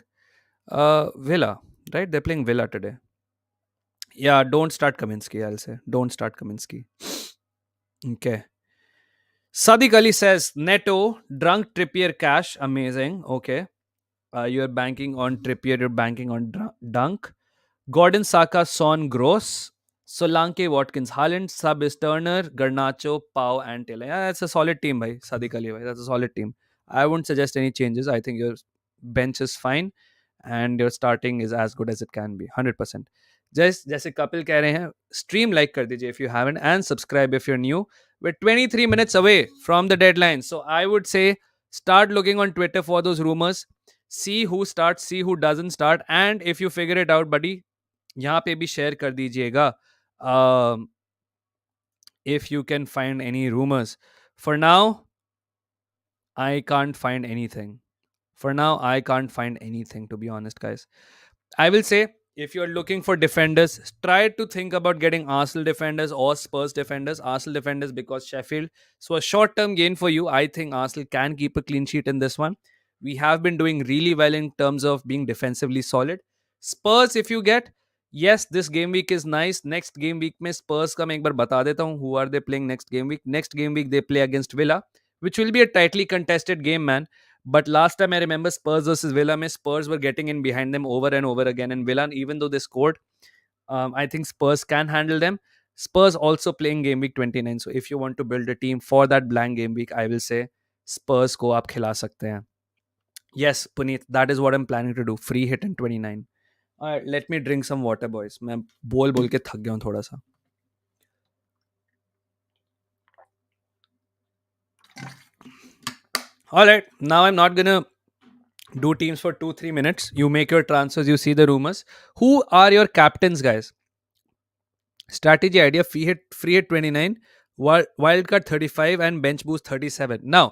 Villa, right? They're playing Villa today. Yeah, don't start Kaminsky. I'll say don't start Kaminsky. Okay. Sadiq Ali says Neto drunk Trippier cash. Amazing. Okay. You're banking on Trippier. You're banking on Dunk. Gordon, Saka, Son, Gross, Solanke, Watkins, Haaland, Sub is Turner, Garnacho, Pau, and Taylor. Yeah, that's a solid team, bhai. Sadiq Ali, bhai. That's a solid team. I wouldn't suggest any changes. I think your bench is fine and your starting is as good as it can be. 100%. Just जैसे कपिल कह रहे हैं stream like कर दीजिए if you haven't and subscribe if you're new. We're 23 minutes away from the deadline. So I would say start looking on Twitter for those rumors. See who starts, see who doesn't start. And if you figure it out, buddy, यहाँ पे भी share कर दीजिएगा if you can find any rumors. For now, I can't find anything. For now, I can't find anything, to be honest, guys. I will say if you're looking for defenders, try to think about getting Arsenal defenders or Spurs defenders. Arsenal defenders because Sheffield. So a short-term gain for you. I think Arsenal can keep a clean sheet in this one. We have been doing really well in terms of being defensively solid. Spurs, if you get, yes, this game week is nice. Next game week में Spurs का मैं एक बार बता देता हूँ. Who are they playing next game week? Next game week they play against Villa, which will be a tightly contested game, man. But last time I remember Spurs versus Villa, mein Spurs were getting in behind them over and over again. And Villa, even though they scored, I think Spurs can handle them. Spurs also playing game week 29. So if you want to build a team for that blank game week, I will say Spurs को आप खिला सकते हैं. Yes, Puneet, that is what I'm planning to do. Free hit in 29. All right, let me drink some water, boys. मैं बोल बोल के थक गया हूँ थोड़ा सा. All right, now I'm not gonna do teams for 2-3 minutes. You make your transfers, you see the rumors. Who are your captains, guys? Strategy idea: free hit 29, wildcard 35, and bench boost 37. Now,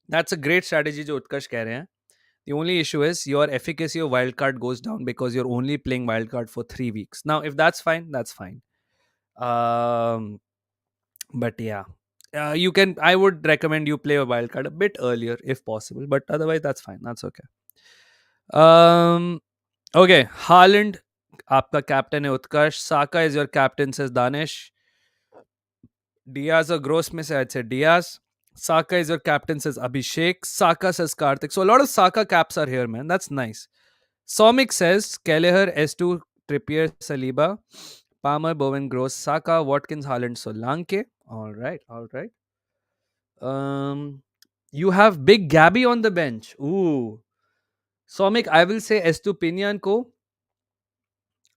that's a great strategy, jo Utkarsh keh rahe hain. The only issue is your efficacy of wildcard goes down because you're only playing wildcard for 3 weeks. Now, if that's fine, that's fine. But yeah, you can. I would recommend you play a wildcard a bit earlier if possible. But otherwise, that's fine. That's okay. Okay, Haaland, आपका captain है उत्कर्ष. Saka is your captain, says Danish. Diaz or Gross में से I'd say Diaz. Saka is your captain, says Abhishek. Saka says Karthik. So a lot of Saka caps are here, man. That's nice. Somik says Kelleher, S2, Trippier, Saliba, Palmer, Bowen, Gross, Saka, Watkins, Haaland, Solanke. All right, all right. You have Big Gabby on the bench. Ooh. Somik, I will say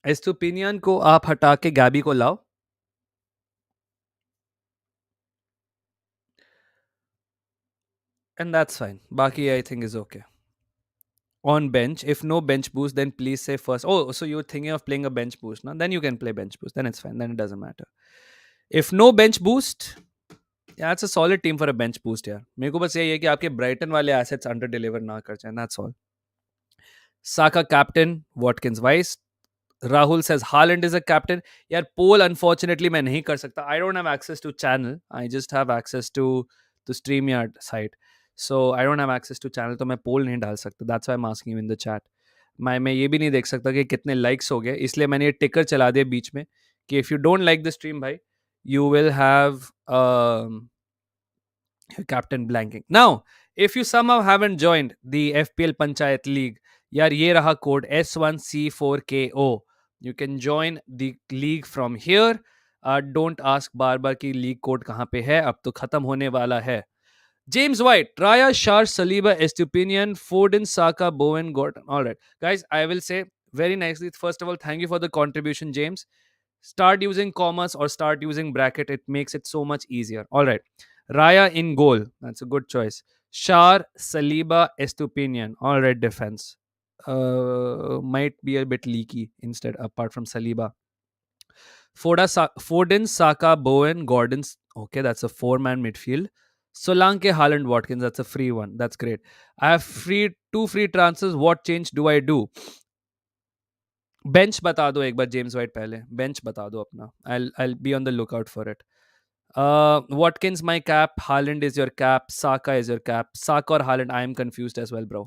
एस्टुपिनियन को आप हटा के गैबी को लाओ. And that's fine. Baki, I think, is okay. on bench. If no bench boost, then please say first. Oh, so you're thinking of playing a bench boost now? Then you can play bench boost. Then it's fine. Then it doesn't matter. If no bench boost, yeah, it's a solid team for a bench boost यार. मेरे को बस यही है कि आपके Brighton वाले assets under deliver ना कर जाए. That's all. Saka captain, Watkins vice. Rahul says Haaland is a captain. यार poll unfortunately मैं नहीं कर सकता. I don't have access to channel. I just have access to the StreamYard site. So I don't have access to channel तो मैं poll नहीं डाल सकता. That's why I'm asking you in the chat. मैं ये भी नहीं देख सकता कि कितने likes हो गए. इसलिए मैंने ये ticker चला दिया बीच में कि if you don't like the stream भाई, you will have captain blanking. Now, if you somehow haven't joined the FPL Panchayat League, यार ये रहा code S1C4KO. You can join the league from here. Don't ask बार बार कि league code कहाँ पे है, अब तो खत्म होने वाला है. James White, Raya, Shar, Saliba, Estupinian, Foden, Saka, Bowen, Gordon. All right, guys, I will say very nicely. First of all, thank you for the contribution, James. Start using commas or start using bracket. It makes it so much easier. All right. Raya in goal. That's a good choice. Shar, Saliba, Estupinian. All right, defense. Might be a bit leaky instead, apart from Saliba. Foden, Saka, Bowen, Gordon's. Okay, that's a four-man midfield. Solanke, Haaland, Watkins. That's a free one. That's great. I have two free transfers. What change do I do? Bench बता दो एक बार James white पहले bench बता दो अपना I'll be on the lookout for it. Watkins my cap, Haaland is your cap, Saka is your cap. Saka or Haaland, I am confused as well, bro.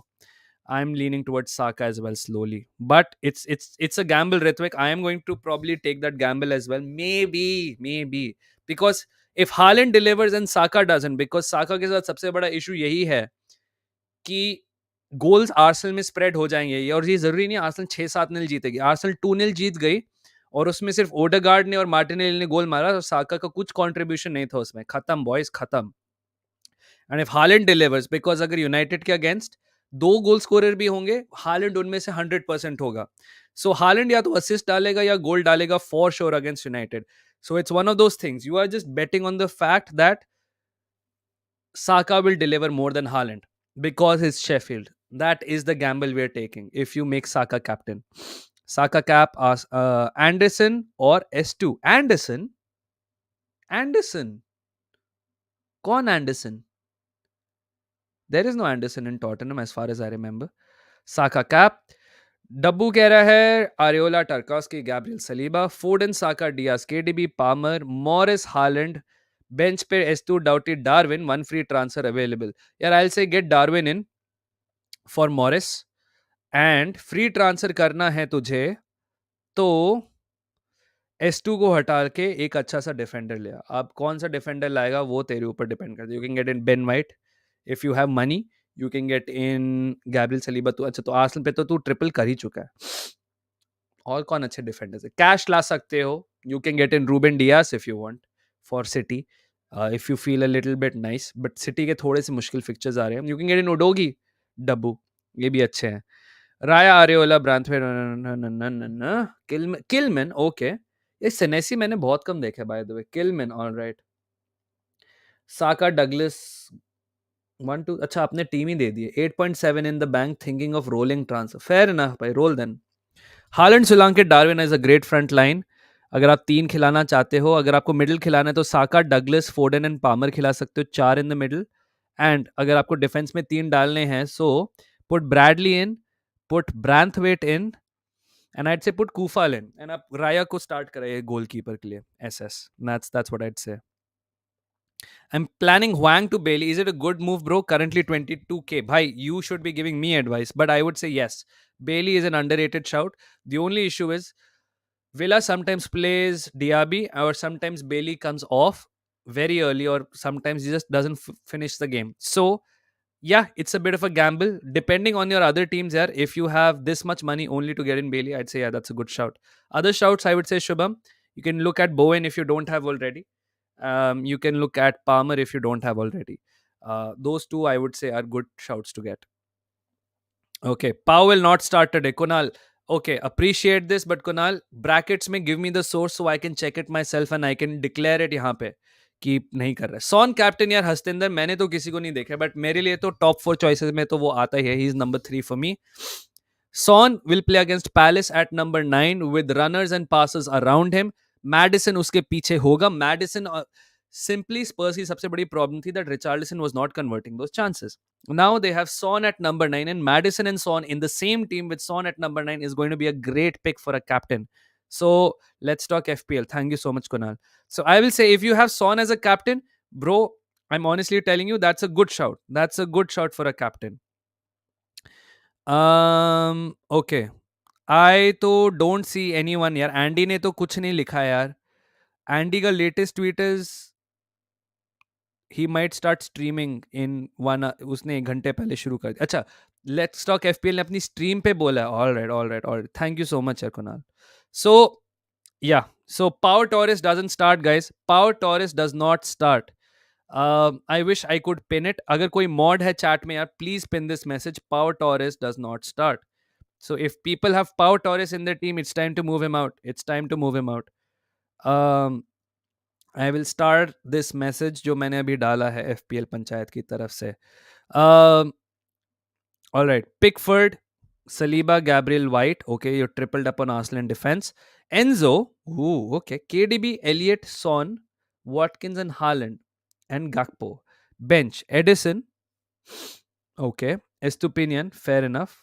I'm leaning towards Saka as well slowly, but it's a gamble, Ritvik. I am going to probably take that gamble as well, maybe because if Haaland delivers and Saka doesn't, because Saka के साथ सबसे बड़ा issue यही है कि goals Arsenal में spread हो जाएंगे ये, और ये जरूरी नहीं आर्सेनल 6-7-0 जीतेगी. आर्सेनल 2-0 जीत गई और उसमें सिर्फ ओडेगार्ड ने और मार्टिनेली ने गोल मारा और साका का कुछ कंट्रीब्यूशन नहीं था उसमें. खत्म बॉयज, खत्म. And if Haaland delivers, because अगर यूनाइटेड के अगेंस्ट दो गोल स्कोरर भी होंगे, हालैंड उनमें से 100% होगा. सो हालैंड या तो असिस्ट डालेगा या गोल डालेगा for sure against United. So it's one of those things. You are just betting on the fact that Saka will deliver more than Haaland because he's Sheffield. That is the gamble we're taking if you make Saka captain. Saka cap, Anderson or S2. Anderson? Anderson? Con Anderson? There is no Anderson in Tottenham as far as I remember. Saka cap. Dabbu कह रहा है Areola, Tarkowski, Gabriel Saliba, Foden, Saka, Dias, KDB, Palmer, Morris, Haaland. Bench पे S2, डाउटी, Darwin. One free transfer available. यार I will say get Darwin in for Morris. And free transfer करना है तुझे तो S2 को हटा के एक अच्छा सा डिफेंडर ले. अब कौन सा डिफेंडर लाएगा वो तेरे ऊपर डिपेंड करता है. You can get in Ben white if you have money. You can get in Gabriel Saliba. तो अच्छा, तो आर्सेनल पे तो तू ट्रिपल कर ही चुका है. और कौन अच्छे डिफेंडर्स है? कैश ला सकते हो. You can get in Ruben Dias if you want for City, if you feel a little bit nice. But City के थोड़े से मुश्किल फिक्चर्स आ रहे हैं. You can get in Udogie, Dabbu, ये भी अच्छे हैं. राया, आरियोला, ब्रांथवेट, किलमैन. ओके, ये सेनेसी मैंने बहुत कम देखा है by the way. Kilman, alright. Saka, Douglas, 1-2. अच्छा, आपने टीम ही दे दी है. 8.7 in the bank, thinking of rolling transfer. Fair enough भाई, roll then. Haaland, Solanke, Darwin is a great front line. अगर आप 3 खिलाना चाहते हो, अगर आपको मिडिल खिलाना है तो साका, डगलस, फोडन एंड पामर खिला सकते हो. 4 इन द मिडिल. एंड अगर आपको डिफेंस में 3 डालने हैं, so put Bradley in, put Branthwaite in, and I'd say put Kufal in. And आप राया को स्टार्ट कराइए गोलकीपर के लिए. SS. That's what I'd say. I'm planning Huang to Bailey. Is it a good move, bro? Currently 22k. Bhai, you should be giving me advice, but I would say yes. Bailey is an underrated shout. The only issue is Villa sometimes plays Diaby, or sometimes Bailey comes off very early, or sometimes he just doesn't finish the game. So yeah, it's a bit of a gamble depending on your other teams here. If you have this much money only to get in Bailey, I'd say yeah, that's a good shout. Other shouts, I would say Shubham, you can look at Bowen if you don't have already. You can look at Palmer if you don't have already. Those two I would say are good shouts to get. Okay, Pau will not start today. Kunal, okay, appreciate this, but Kunal, brackets में give me the source so I can check it myself and I can declare it यहाँ पे keep नहीं कर रहा है। Sworn captain यार हस्तिंदर मैंने तो किसी को नहीं देखा, बट मेरे लिए तो टॉप 4 चॉइसेस में तो वो आता ही है। He is number 3 for me. Son will play against Palace at number 9 with runners and passes around him. Madison उसके पीछे होगा. Madison simply Spurs की सबसे बड़ी प्रॉब्लम थी that Richarlison was not converting those chances. Now they have Son at number 9, and Madison and Son in the same team with Son at number 9 is going to be a great pick for a captain. So let's talk FPL. Thank you so much, Kunal. So I will say, if you have Son as a captain, bro, I'm honestly telling you that's a good shout. That's a good shout for a captain. Okay, I तो don't see anyone यार। Andy ने तो कुछ नहीं लिखा यार। Andy का latest tweet is he might start streaming in 1 उसने 1 घंटे पहले शुरू कर दिया। अच्छा, लेट्स टॉक एफपीएल ने अपनी स्ट्रीम पे बोला है। All right, all right, all right, thank you so much यार कुणाल। सो या, so power Taurus doesn't start guys, power Taurus does not start. I wish I could pin it. अगर कोई mod है चैट में यार, please pin this message, power Taurus does not start. So if people have Pau Torres in their team, it's time to move him out. It's time to move him out. Um, I will start this message जो मैंने अभी डाला है FPL panchayat की तरफ से. Um, all right, Pickford, Saliba, Gabriel White. Okay, you tripled up on Arsenal in defense. Enzo. Ooh, okay. KDB, Elliot, Son, Watkins, and Haaland, and Gakpo. Bench, Edison. Okay. Estupinian, fair enough.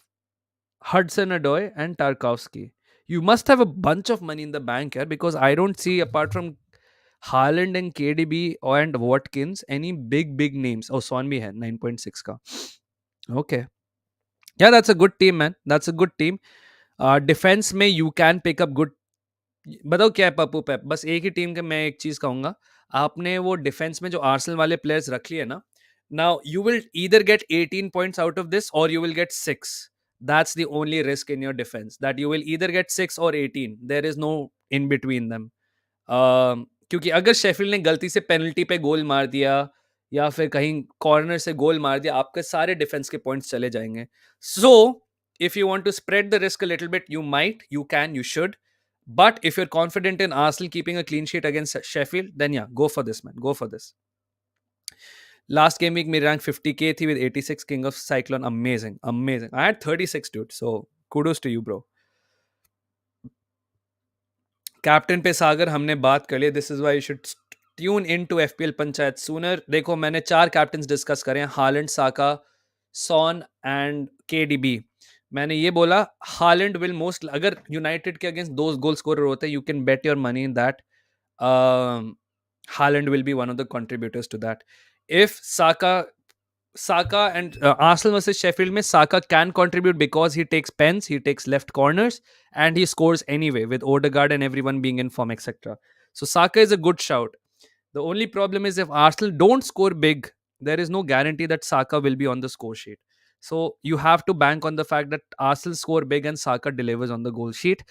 Hudson Odoi and Tarkowski. You must have a bunch of money in the bank here, because I don't see, apart from Haaland and KDB and Watkins, any big names. Oh, Son bhi hai 9.6 ka. Okay. Yeah, that's a good team, man. That's a good team. Defense में you can pick up good. बताओ क्या है पप्पू पेप, बस एक ही team के मैं एक चीज कहूंगा, आपने वो डिफेंस में जो आर्सेनल वाले प्लेयर्स रख लिए ना, now you will either get 18 points out of this और you will get 6. That's the only risk in your defence, that you will either get 6 और 18. There is no in between them. क्योंकि अगर Sheffield ने गलती से penalty पे गोल मार दिया या फिर कहीं कॉर्नर से गोल मार दिया, आपके सारे डिफेंस के पॉइंट्स चले जाएंगे. सो if you want to spread the risk a little bit, you might, you can, you should. But if you're confident in Arsenal keeping a clean sheet against Sheffield, then yeah, go for this, man. Go for this. Last game week, my rank 50k thi with 86 King of Cyclone. Amazing, amazing. I had 36, dude. So kudos to you, bro. Captain पे सागर हमने बात कर ली. This is why you should tune in to FPL Panchayat sooner. देखो, मैंने 4 captain discuss करे हैं, Haaland, Saka, Son and KDB. मैंने ये बोला हालैंड विल मोस्ट, अगर यूनाइटेड के अगेंस्ट 2 गोल स्कोरर होते हैं, you can bet your money in that Haaland will be one of the contributors to that. If Saka and Arsenal versus Sheffield mein Saka can contribute because he takes pens, he takes left corners, and he scores anyway with Odegaard and everyone being in form, etc. So Saka is a good shout. The only problem is if Arsenal don't score big, there is no guarantee that Saka will be on the score sheet. So you have to bank on the fact that Arsenal score big and Saka delivers on the goal sheet.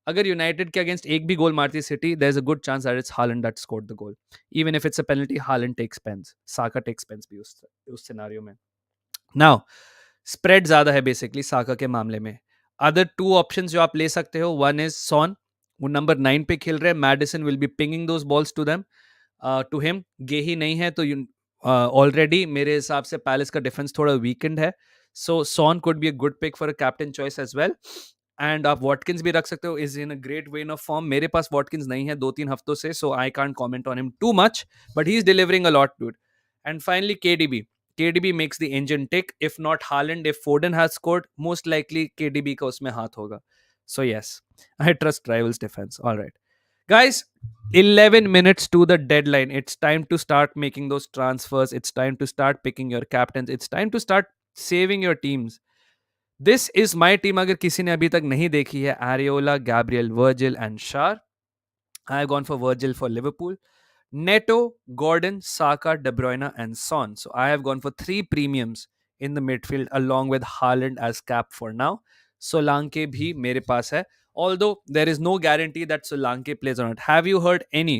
अगर United के against एक भी goal मारती City, there is a good chance that it's Haaland that scored the goal. Even if it's a penalty, Haaland takes pens, Saka takes pens भी उस scenario में. Now spread ज्यादा है बेसिकली साका के मामले में. अदर 2 ऑप्शंस जो आप ले सकते हो, वन इज सॉन, वो नंबर 9 पे खेल रहे हैं. Maddison will be pinging those balls to them, to him. Guehi नहीं है तो ऑलरेडी मेरे हिसाब से पैलेस का डिफेंस थोड़ा वीकेंड है. So Son could be a good pick for a captain choice as well. And आप वॉटकिंस भी रख सकते हो, is in a great vein of form. मेरे पास वॉटकिंस नहीं है 2-3 हफ्तों से, so I can't comment on him too much, but he is delivering a lot, dude. And finally KDB. KDB makes the engine tick. If not Haaland, if Foden has scored, most likely KDB का उसमें हाथ होगा. So yes, I trust Rivals defense. All right, guys, 11 minutes to the deadline. It's time to start making those transfers. It's time to start picking your captains. It's time to start saving your teams. This is my team. अगर किसी ने अभी तक नहीं देखी है, Areola, Gabriel, Virgil and Shar. I have gone for Virgil for Liverpool. Neto, Gordon, Saka, De Bruyne and Son. So I have gone for 3 premiums in the midfield along with Haaland as cap for now. Solanke bhi mere paas hai. Although there is no guarantee that Solanke plays or not. Have you heard any?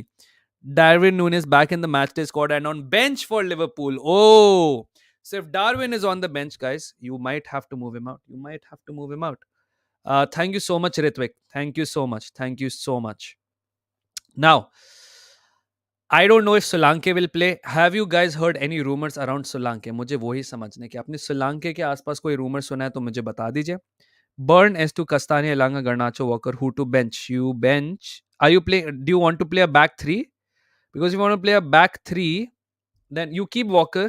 Darwin Núñez back in the matchday squad and on bench for Liverpool. Oh! So if Darwin is on the bench, guys, you might have to move him out. You might have to move him out. Thank you so much, Ritvik. Thank you so much. Thank you so much. Now, I don't know if सोलांके will play. Have you guys heard any rumours around सोलांके? मुझे वही समझने कि आपने सोलांके के आसपास कोई rumour सुना है तो मुझे बता दीजिए. Burn S to Castagna, Elanga, Garnacho, Walker. Who to bench? You bench. Are you play? Do you want to play a back three? Because if you want to play a back three, then you keep Walker.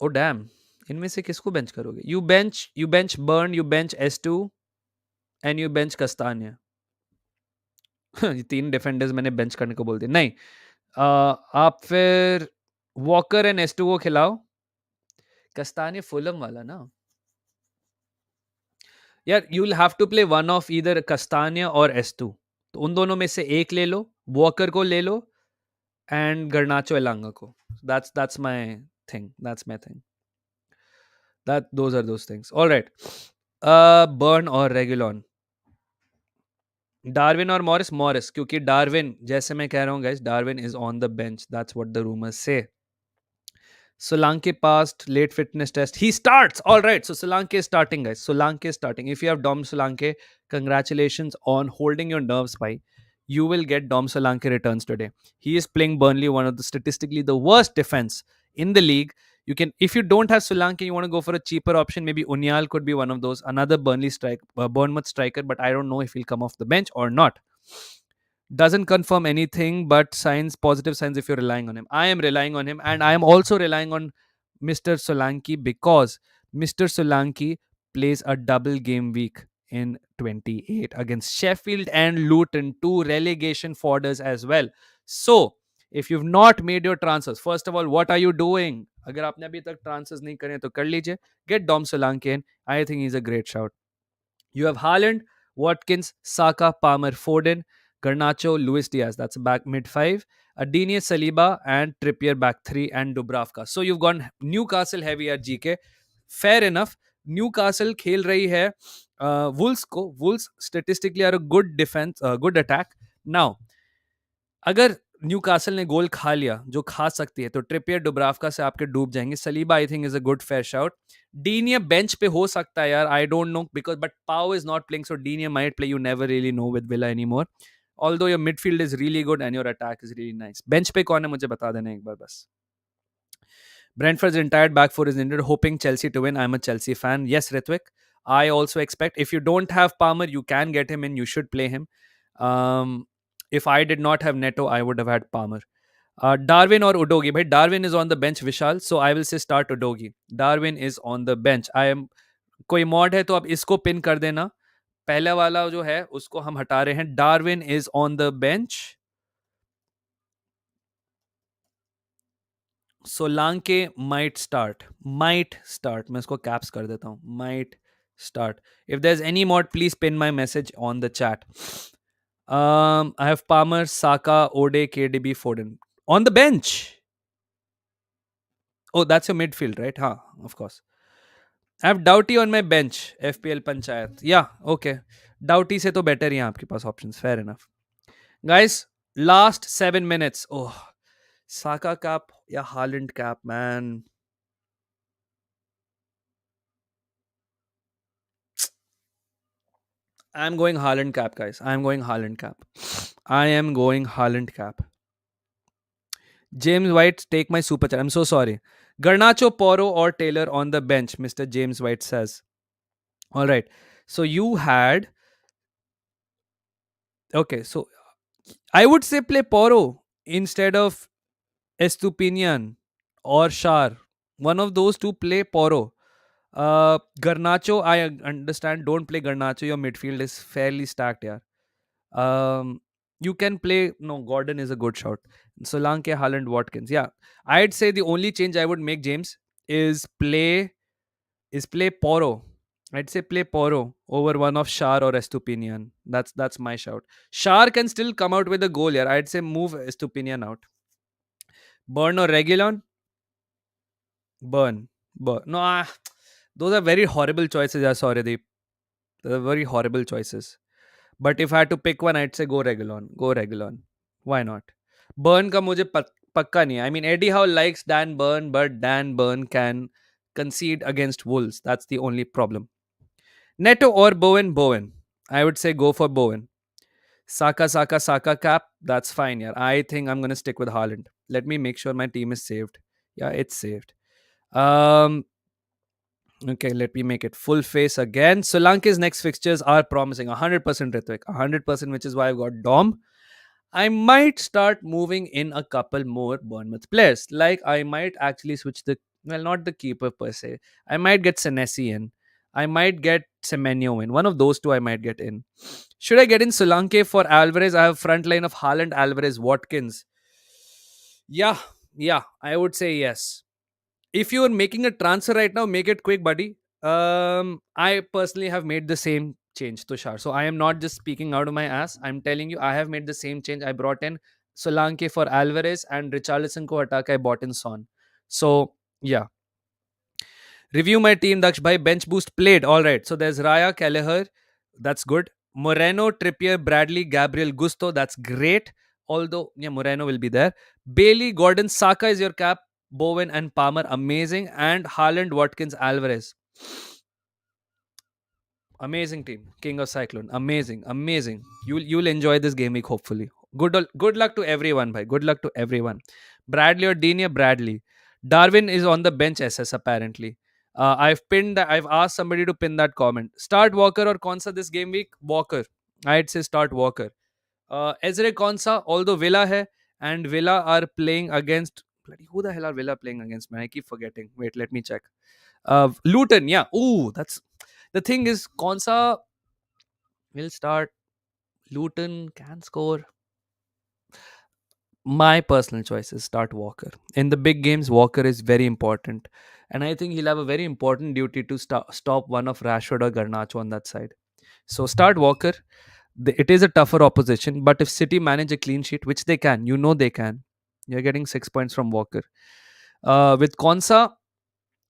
Oh damn. इनमें से किसको bench करोगे? You bench Burn, you bench S2 and you bench Castagna. ये तीन defenders मैंने bench करने को बोल दिया. नहीं. आप फिर वॉकर एंड S2 को खिलाओ. कस्ताने फुलम वाला ना. यार you will have to play one of either Castagne और S2. तो उन दोनों में से एक ले लो. वॉकर को ले लो एंड गर्नाचो एलांगा को. That's my thing. That's my thing. Those are those things. All right. Burn और रेगुलॉन. डार्विन और मॉरिस क्योंकि डार्विन जैसे मैं कह रहा हूँ guys, Darwin is on the bench. That's what the rumours से. Solanke passed late fitness test. He starts. All right. So Solanke is starting, guys. Solanke is starting. If you have Dom Solanke, congratulations on holding your nerves, by. You will get Dom Solanke returns today. He is playing Burnley, one of the statistically the worst defense in the league. You can, if you don't have Solanke, you want to go for a cheaper option. Maybe Unyal could be one of those. Another Bournemouth striker, but I don't know if he'll come off the bench or not. Doesn't confirm anything, but positive signs if you're relying on him. I am relying on him, and I am also relying on Mr. Solanke because Mr. Solanke plays a double game week in 28 against Sheffield and Luton, two relegation foders as well. So, if you've not made your transfers, first of all, what are you doing? अगर आपने अभी तक transfers नहीं करे तो कर लीजिए. Get Dom Solanke in. I think he's a great shout. You have Haaland, Watkins, Saka, Palmer, Foden, Garnacho, Luis Diaz. That's back mid five. Adeniyi, Saliba, and Trippier back three, and Dubravka. So you've gone Newcastle heavy at GK. Fair enough. Newcastle खेल रही है Wolves को. Wolves statistically are a good defense, good attack. Now, अगर Newcastle ने गोल खा लिया जो खा सकती है तो ट्रिपियर डुब्रावका से आपके डूब जाएंगे. Saliba I think is a good fair shout. Digne bench पे हो सकता है यार. I don't know because but Pau is not playing, so Digne might play. You never really know with Villa anymore. Although your midfield is really good and your attack is really nice. Bench पे कौन है मुझे बता देना एक बार बस. Brentford's entire back four is injured, hoping Chelsea to win. I'm a Chelsea fan. Yes, Ritwik. I also expect if you don't have Palmer, you can get him in. You should play him. If I did not have Neto, I would have had Palmer. Darwin or Udogi. Bhai, Darwin is on the bench, Vishal. So I will say start Udogi. Darwin is on the bench. I am. कोई mod है तो आप इसको pin कर देना. पहला वाला जो है उसको हम हटा रहे हैं. Darwin is on the bench. Solanke might start. Might start. मैं इसको caps कर देता हूँ. Might start. If there's any mod, please pin my message on the chat. I have Palmer, Saka, Ode, KDB, Foden. On the bench. Oh, that's your midfield, right? Huh, of course. I have Doughty on my bench. FPL Panchayat. Yeah, okay. Doughty से तो better ही हैं आपके पास options. Fair enough. Guys, last 7 minutes. Oh, Saka cap या Haaland cap, man. I'm going Haaland cap, guys. I'm going Haaland cap. I am going Haaland cap. James White, take my super chat. I'm so sorry. Garnacho, Porro, or Taylor on the bench, Mr. James White says. All right. So you had. Okay. So I would say play Porro instead of Estupinian or Shar. One of those two play Porro. Garnacho, I understand. Don't play Garnacho. Your midfield is fairly stacked, yeah. You can play. No, Gordon is a good shout. Solanke, Haaland, Watkins. Yeah, I'd say the only change I would make, James, is play Porro. I'd say play Porro over one of Shar or Estupinian. That's my shout. Shar can still come out with a goal here. I'd say move Estupinian out. Burn or Regulon? Burn. No, those are very horrible choices. Yeah, sorry, Deep. Those are very horrible choices. But if I had to pick one, I'd say go Regulon. Go Regulon. Why not? Burn का मुझे पक्का नहीं है. I mean, Eddie Howe likes Dan Burn, but Dan Burn can concede against Wolves. That's the only problem. Neto or Bowen? Bowen. I would say go for Bowen. Saka cap. That's fine, yeah. I think I'm gonna stick with Haaland. Let me make sure my team is saved. Yeah, it's saved. Um, okay, let me make it full face again. Sri Lanka's next fixtures are promising. 100% Ritvik. 100%, which is why I've got Dom. I might start moving in a couple more Bournemouth players. Like I might actually switch the not the keeper per se. I might get Senesi in. I might get Semenyo in. One of those two I might get in. Should I get in Solanke for Alvarez? I have front line of Haaland, Alvarez, Watkins. Yeah, yeah, I would say yes. If you're making a transfer right now, make it quick, buddy. I personally have made the same change, Tushar. So I am not just speaking out of my ass. I'm telling you, I have made the same change. I brought in Solanke for Alvarez and Richarlison ko hata ke I bought in Son. So yeah, review my team, Daksh bhai. Bench boost played. All right. So there's Raya, Kelleher. That's good. Moreno, Trippier, Bradley, Gabriel, Gusto. That's great. Although, yeah, Moreno will be there. Bailey, Gordon, Saka is your cap. Bowen and Palmer, amazing. And Haaland, Watkins, Alvarez. Amazing team. King of Cyclone. Amazing. Amazing. You'll enjoy this game week, hopefully. Good luck to everyone, bhai. Good luck to everyone. Bradley or Denia, Bradley. Darwin is on the bench SS apparently. I've pinned that. I've asked somebody to pin that comment. Start Walker or Konsa this game week? Walker. I'd say start Walker. Ezre Konsa, although Villa hai, and Villa are playing against bloody who the hell are Villa playing against, man? I keep forgetting. Wait, let me check. Luton, yeah. Ooh, that's the thing is Konsa will start. Luton can score. My personal choice is start Walker. In the big games, Walker is very important. And I think he'll have a very important duty to stop one of Rashford or Garnacho on that side. So start Walker. It is a tougher opposition, but if City manage a clean sheet, which they can, you know they can, you're getting 6 points from Walker. With Konsa,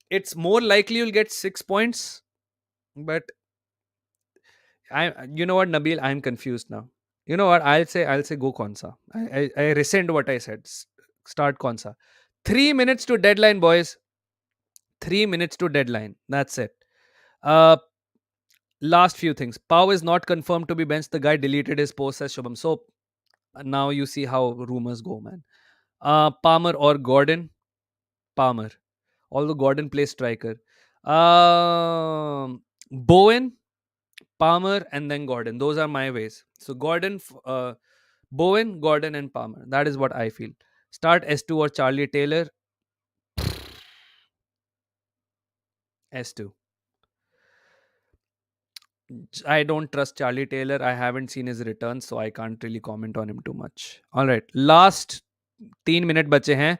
it's more likely you'll get 6 points, but you know what, Nabil, I'm confused now. You know what? I'll say go Konsa. I rescind what I said. Start Konsa. 3 minutes to deadline, boys. 3 minutes to deadline. That's it. Uh, last few things. Pau is not confirmed to be benched. The guy deleted his post as Shubham. So now you see how rumors go, man. Palmer or Gordon? Palmer. Although Gordon plays striker. Bowen, Palmer, and then Gordon. Those are my ways. So Bowen, Gordon, and Palmer. That is what I feel. Start S2 or Charlie Taylor. S2. I don't trust Charlie Taylor. I haven't seen his return, so I can't really comment on him too much. All right. Last 3 minute बचे हैं.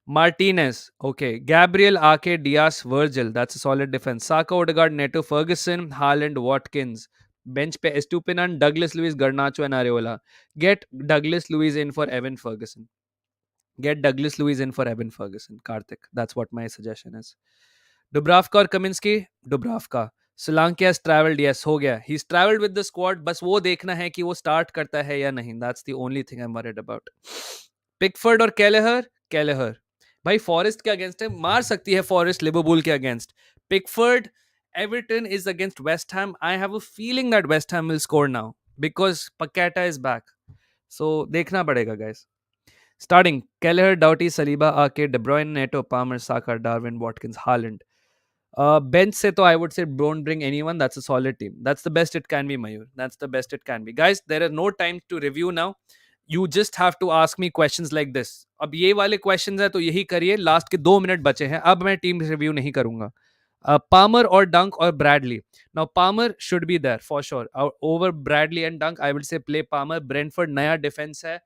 Martinez. Okay. Gabriel, Ake, Diaz, Virgil. That's a solid defense. Saka, Odegaard, Neto, Ferguson, Haaland, Watkins. Bench pe Estupinan, Douglas Luiz, Garnacho, and Areola. Get Douglas Luiz in for Evan Ferguson. Get Douglas Luiz in for Evan Ferguson. Karthik. That's what my suggestion is. Dubravka और Kaminsky? Dubravka. Solanke has travelled. Yes, हो गया. He's travelled with the squad. बस वो देखना है कि वो start करता है या नहीं. That's the only thing I'm worried about. Pickford और Kelleher? Kelleher. भाई फॉरेस्ट के अगेंस्ट है, मार सकती है फॉरेस्ट लिवरपूल के against. Pickford, Everton is against West Ham. I have a feeling that West Ham will score now because Paqueta is back. So देखना पड़ेगा guys. Starting Kelleher, Doughty, Saliba, Ake, De Bruyne, Neto, Palmer, Saka, Darwin, Watkins, Haaland. Bench se to I would say don't bring anyone. That's a solid team. That's the best it can be, Mayur. That's the best it can be. Guys, there is no time to review now. You just have to ask me questions like this. अब ये वाले questions है तो यही करिए. Last के 2 minute बचे हैं. अब मैं टीम रिव्यू नहीं करूंगा. Palmer or Dunk or Bradley. Now Palmer should be there for sure. Over Bradley and Dunk, I would say play Palmer. Brentford नया defense है.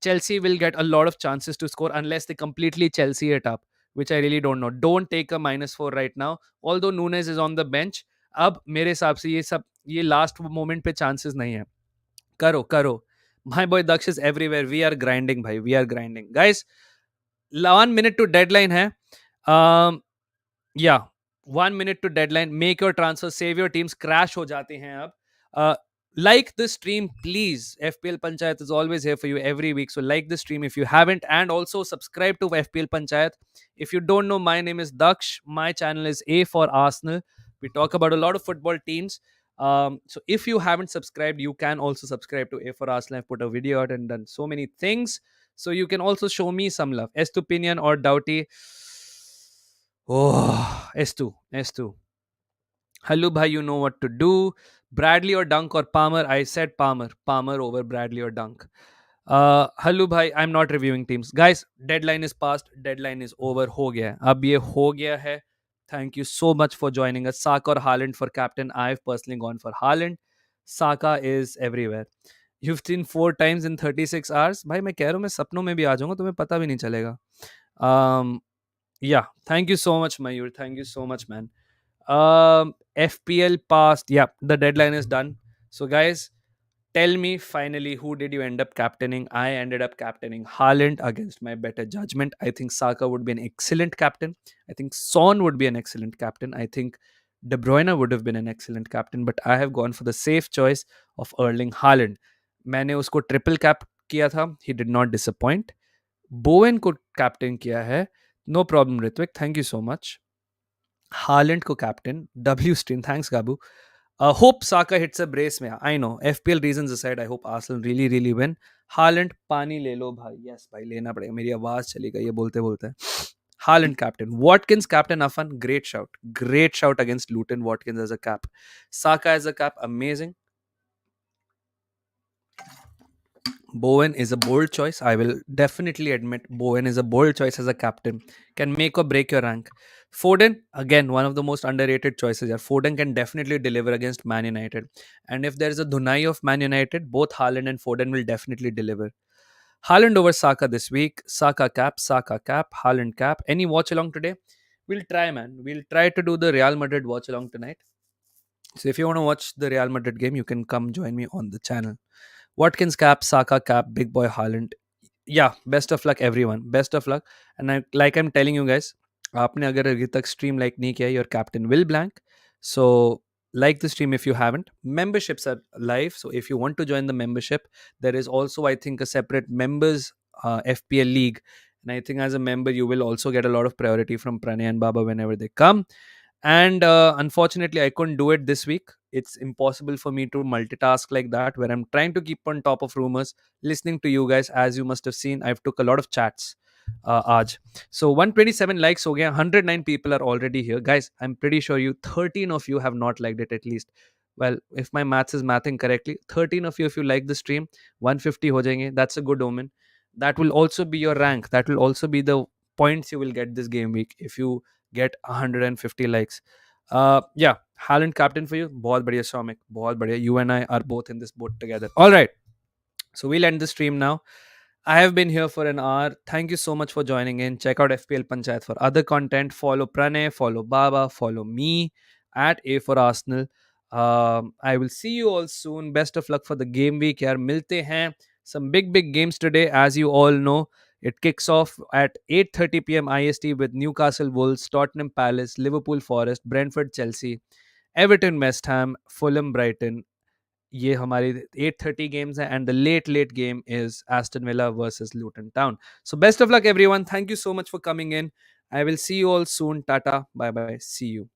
Chelsea will get a lot of chances to score unless they completely Chelsea it up, which I really don't know. Don't take a -4 right now. Although Nunes is on the bench, अब मेरे हिसाब से ये last moment पे chances नहीं है. करो. My boy Daksh is everywhere. We are grinding, bhai. We are grinding. Guys, 1 minute to deadline hai. Yeah, 1 minute to deadline. Make your transfer. Save your teams. Crash ho jate hain ab. Like the stream, please. FPL Panchayat is always here for you every week. So like the stream if you haven't. And also subscribe to FPL Panchayat. If you don't know, my name is Daksh. My channel is A for Arsenal. We talk about a lot of football teams. So if you haven't subscribed, you can also subscribe to A for Arsenal. I've put a video out and done so many things. So you can also show me some love. Estupinian or Doughty. Oh, S2. S2. Hello, bhai, you know what to do. Bradley or Dunk or Palmer? I said Palmer. Palmer over Bradley or Dunk. Hello, bhai, I'm not reviewing teams. Guys, deadline is passed. Deadline is over. हो गया है. अब ये हो गया है. Thank you so much for joining us. Saka or Haaland for captain. I've personally gone for Haaland. Saka is everywhere. You've seen 4 times in 36 hours. भाई मैं कह रहा हूँ मैं सपनों में भी आ जाऊंगा तुम्हें पता भी नहीं चलेगा. Um, yeah, thank you so much, Mayur. Thank you so much, man. FPL passed. Yeah, the deadline is done. So, guys, tell me finally who did you end up captaining? I ended up captaining Haaland against my better judgment. I think Saka would be an excellent captain. I think Son would be an excellent captain. I think De Bruyne would have been an excellent captain. But I have gone for the safe choice of Erling Haaland. मैंने उसको triple cap किया था. He did not disappoint. Bowen को captain किया है. No problem, Ritwik. Thank you so much. Haaland को captain. W Stream. Thanks, Gabu. Hope Saka hits a brace में. I know. FPL reasons aside, I hope Arsenal really, really win. Haaland, पानी ले लो भाई. Yes, भाई लेना पड़ेगा. मेरी आवाज चली गई ये बोलते बोलते. Haaland captain. Watkins captain Afan. Great shout. Great shout against Luton. Watkins as a cap. Saka as a cap. Amazing. Bowen is a bold choice. I will definitely admit Bowen is a bold choice as a captain. Can make or break your rank. Foden, again, one of the most underrated choices here. Foden can definitely deliver against Man United. And if there is a Dunai of Man United, both Haaland and Foden will definitely deliver. Haaland over Saka this week. Saka cap, Haaland cap. Any watch along today? We'll try, man. We'll try to do the Real Madrid watch along tonight. So if you want to watch the Real Madrid game, you can come join me on the channel. Watkins cap, Saka cap, big boy Haaland. Yeah, best of luck everyone. Best of luck. And like I'm telling you guys, आपने अगर अभी तक stream like नहीं किया, your captain will blank. So like the stream if you haven't. Memberships are live. So if you want to join the membership, there is also I think a separate members FPL league. And I think as a member you will also get a lot of priority from Pranay and Baba whenever they come. And unfortunately I couldn't do it this week. It's impossible for me to multitask like that where I'm trying to keep on top of rumors, listening to you guys. As you must have seen, I've took a lot of chats aaj. So 127 likes ho gaya. 109 people are already here, guys. I'm pretty sure you 13 of you have not liked it at least. Well, if my maths is mathing correctly, 13 of you, if you like the stream, 150 ho jayenge. That's a good omen. That will also be your rank. That will also be the points you will get this game week if you get 150 likes. Yeah, Haaland captain for you. बहुत बढ़िया Soumik. बहुत बढ़िया. You and I are both in this boat together. All right. So we'll end the stream now. I have been here for an hour. Thank you so much for joining in. Check out FPL Panchayat for other content. Follow Pranay, follow Baba, follow me at A for Arsenal. I will see you all soon. Best of luck for the game week. यार मिलते हैं. Some big games today, as you all know. It kicks off at 8:30 p.m. IST with Newcastle Wolves, Tottenham Palace, Liverpool Forest, Brentford Chelsea, Everton West Ham, Fulham Brighton. ये हमारी 8:30 games हैं and the late game is Aston Villa versus Luton Town. So best of luck everyone. Thank you so much for coming in. I will see you all soon. Tata. Bye bye. See you.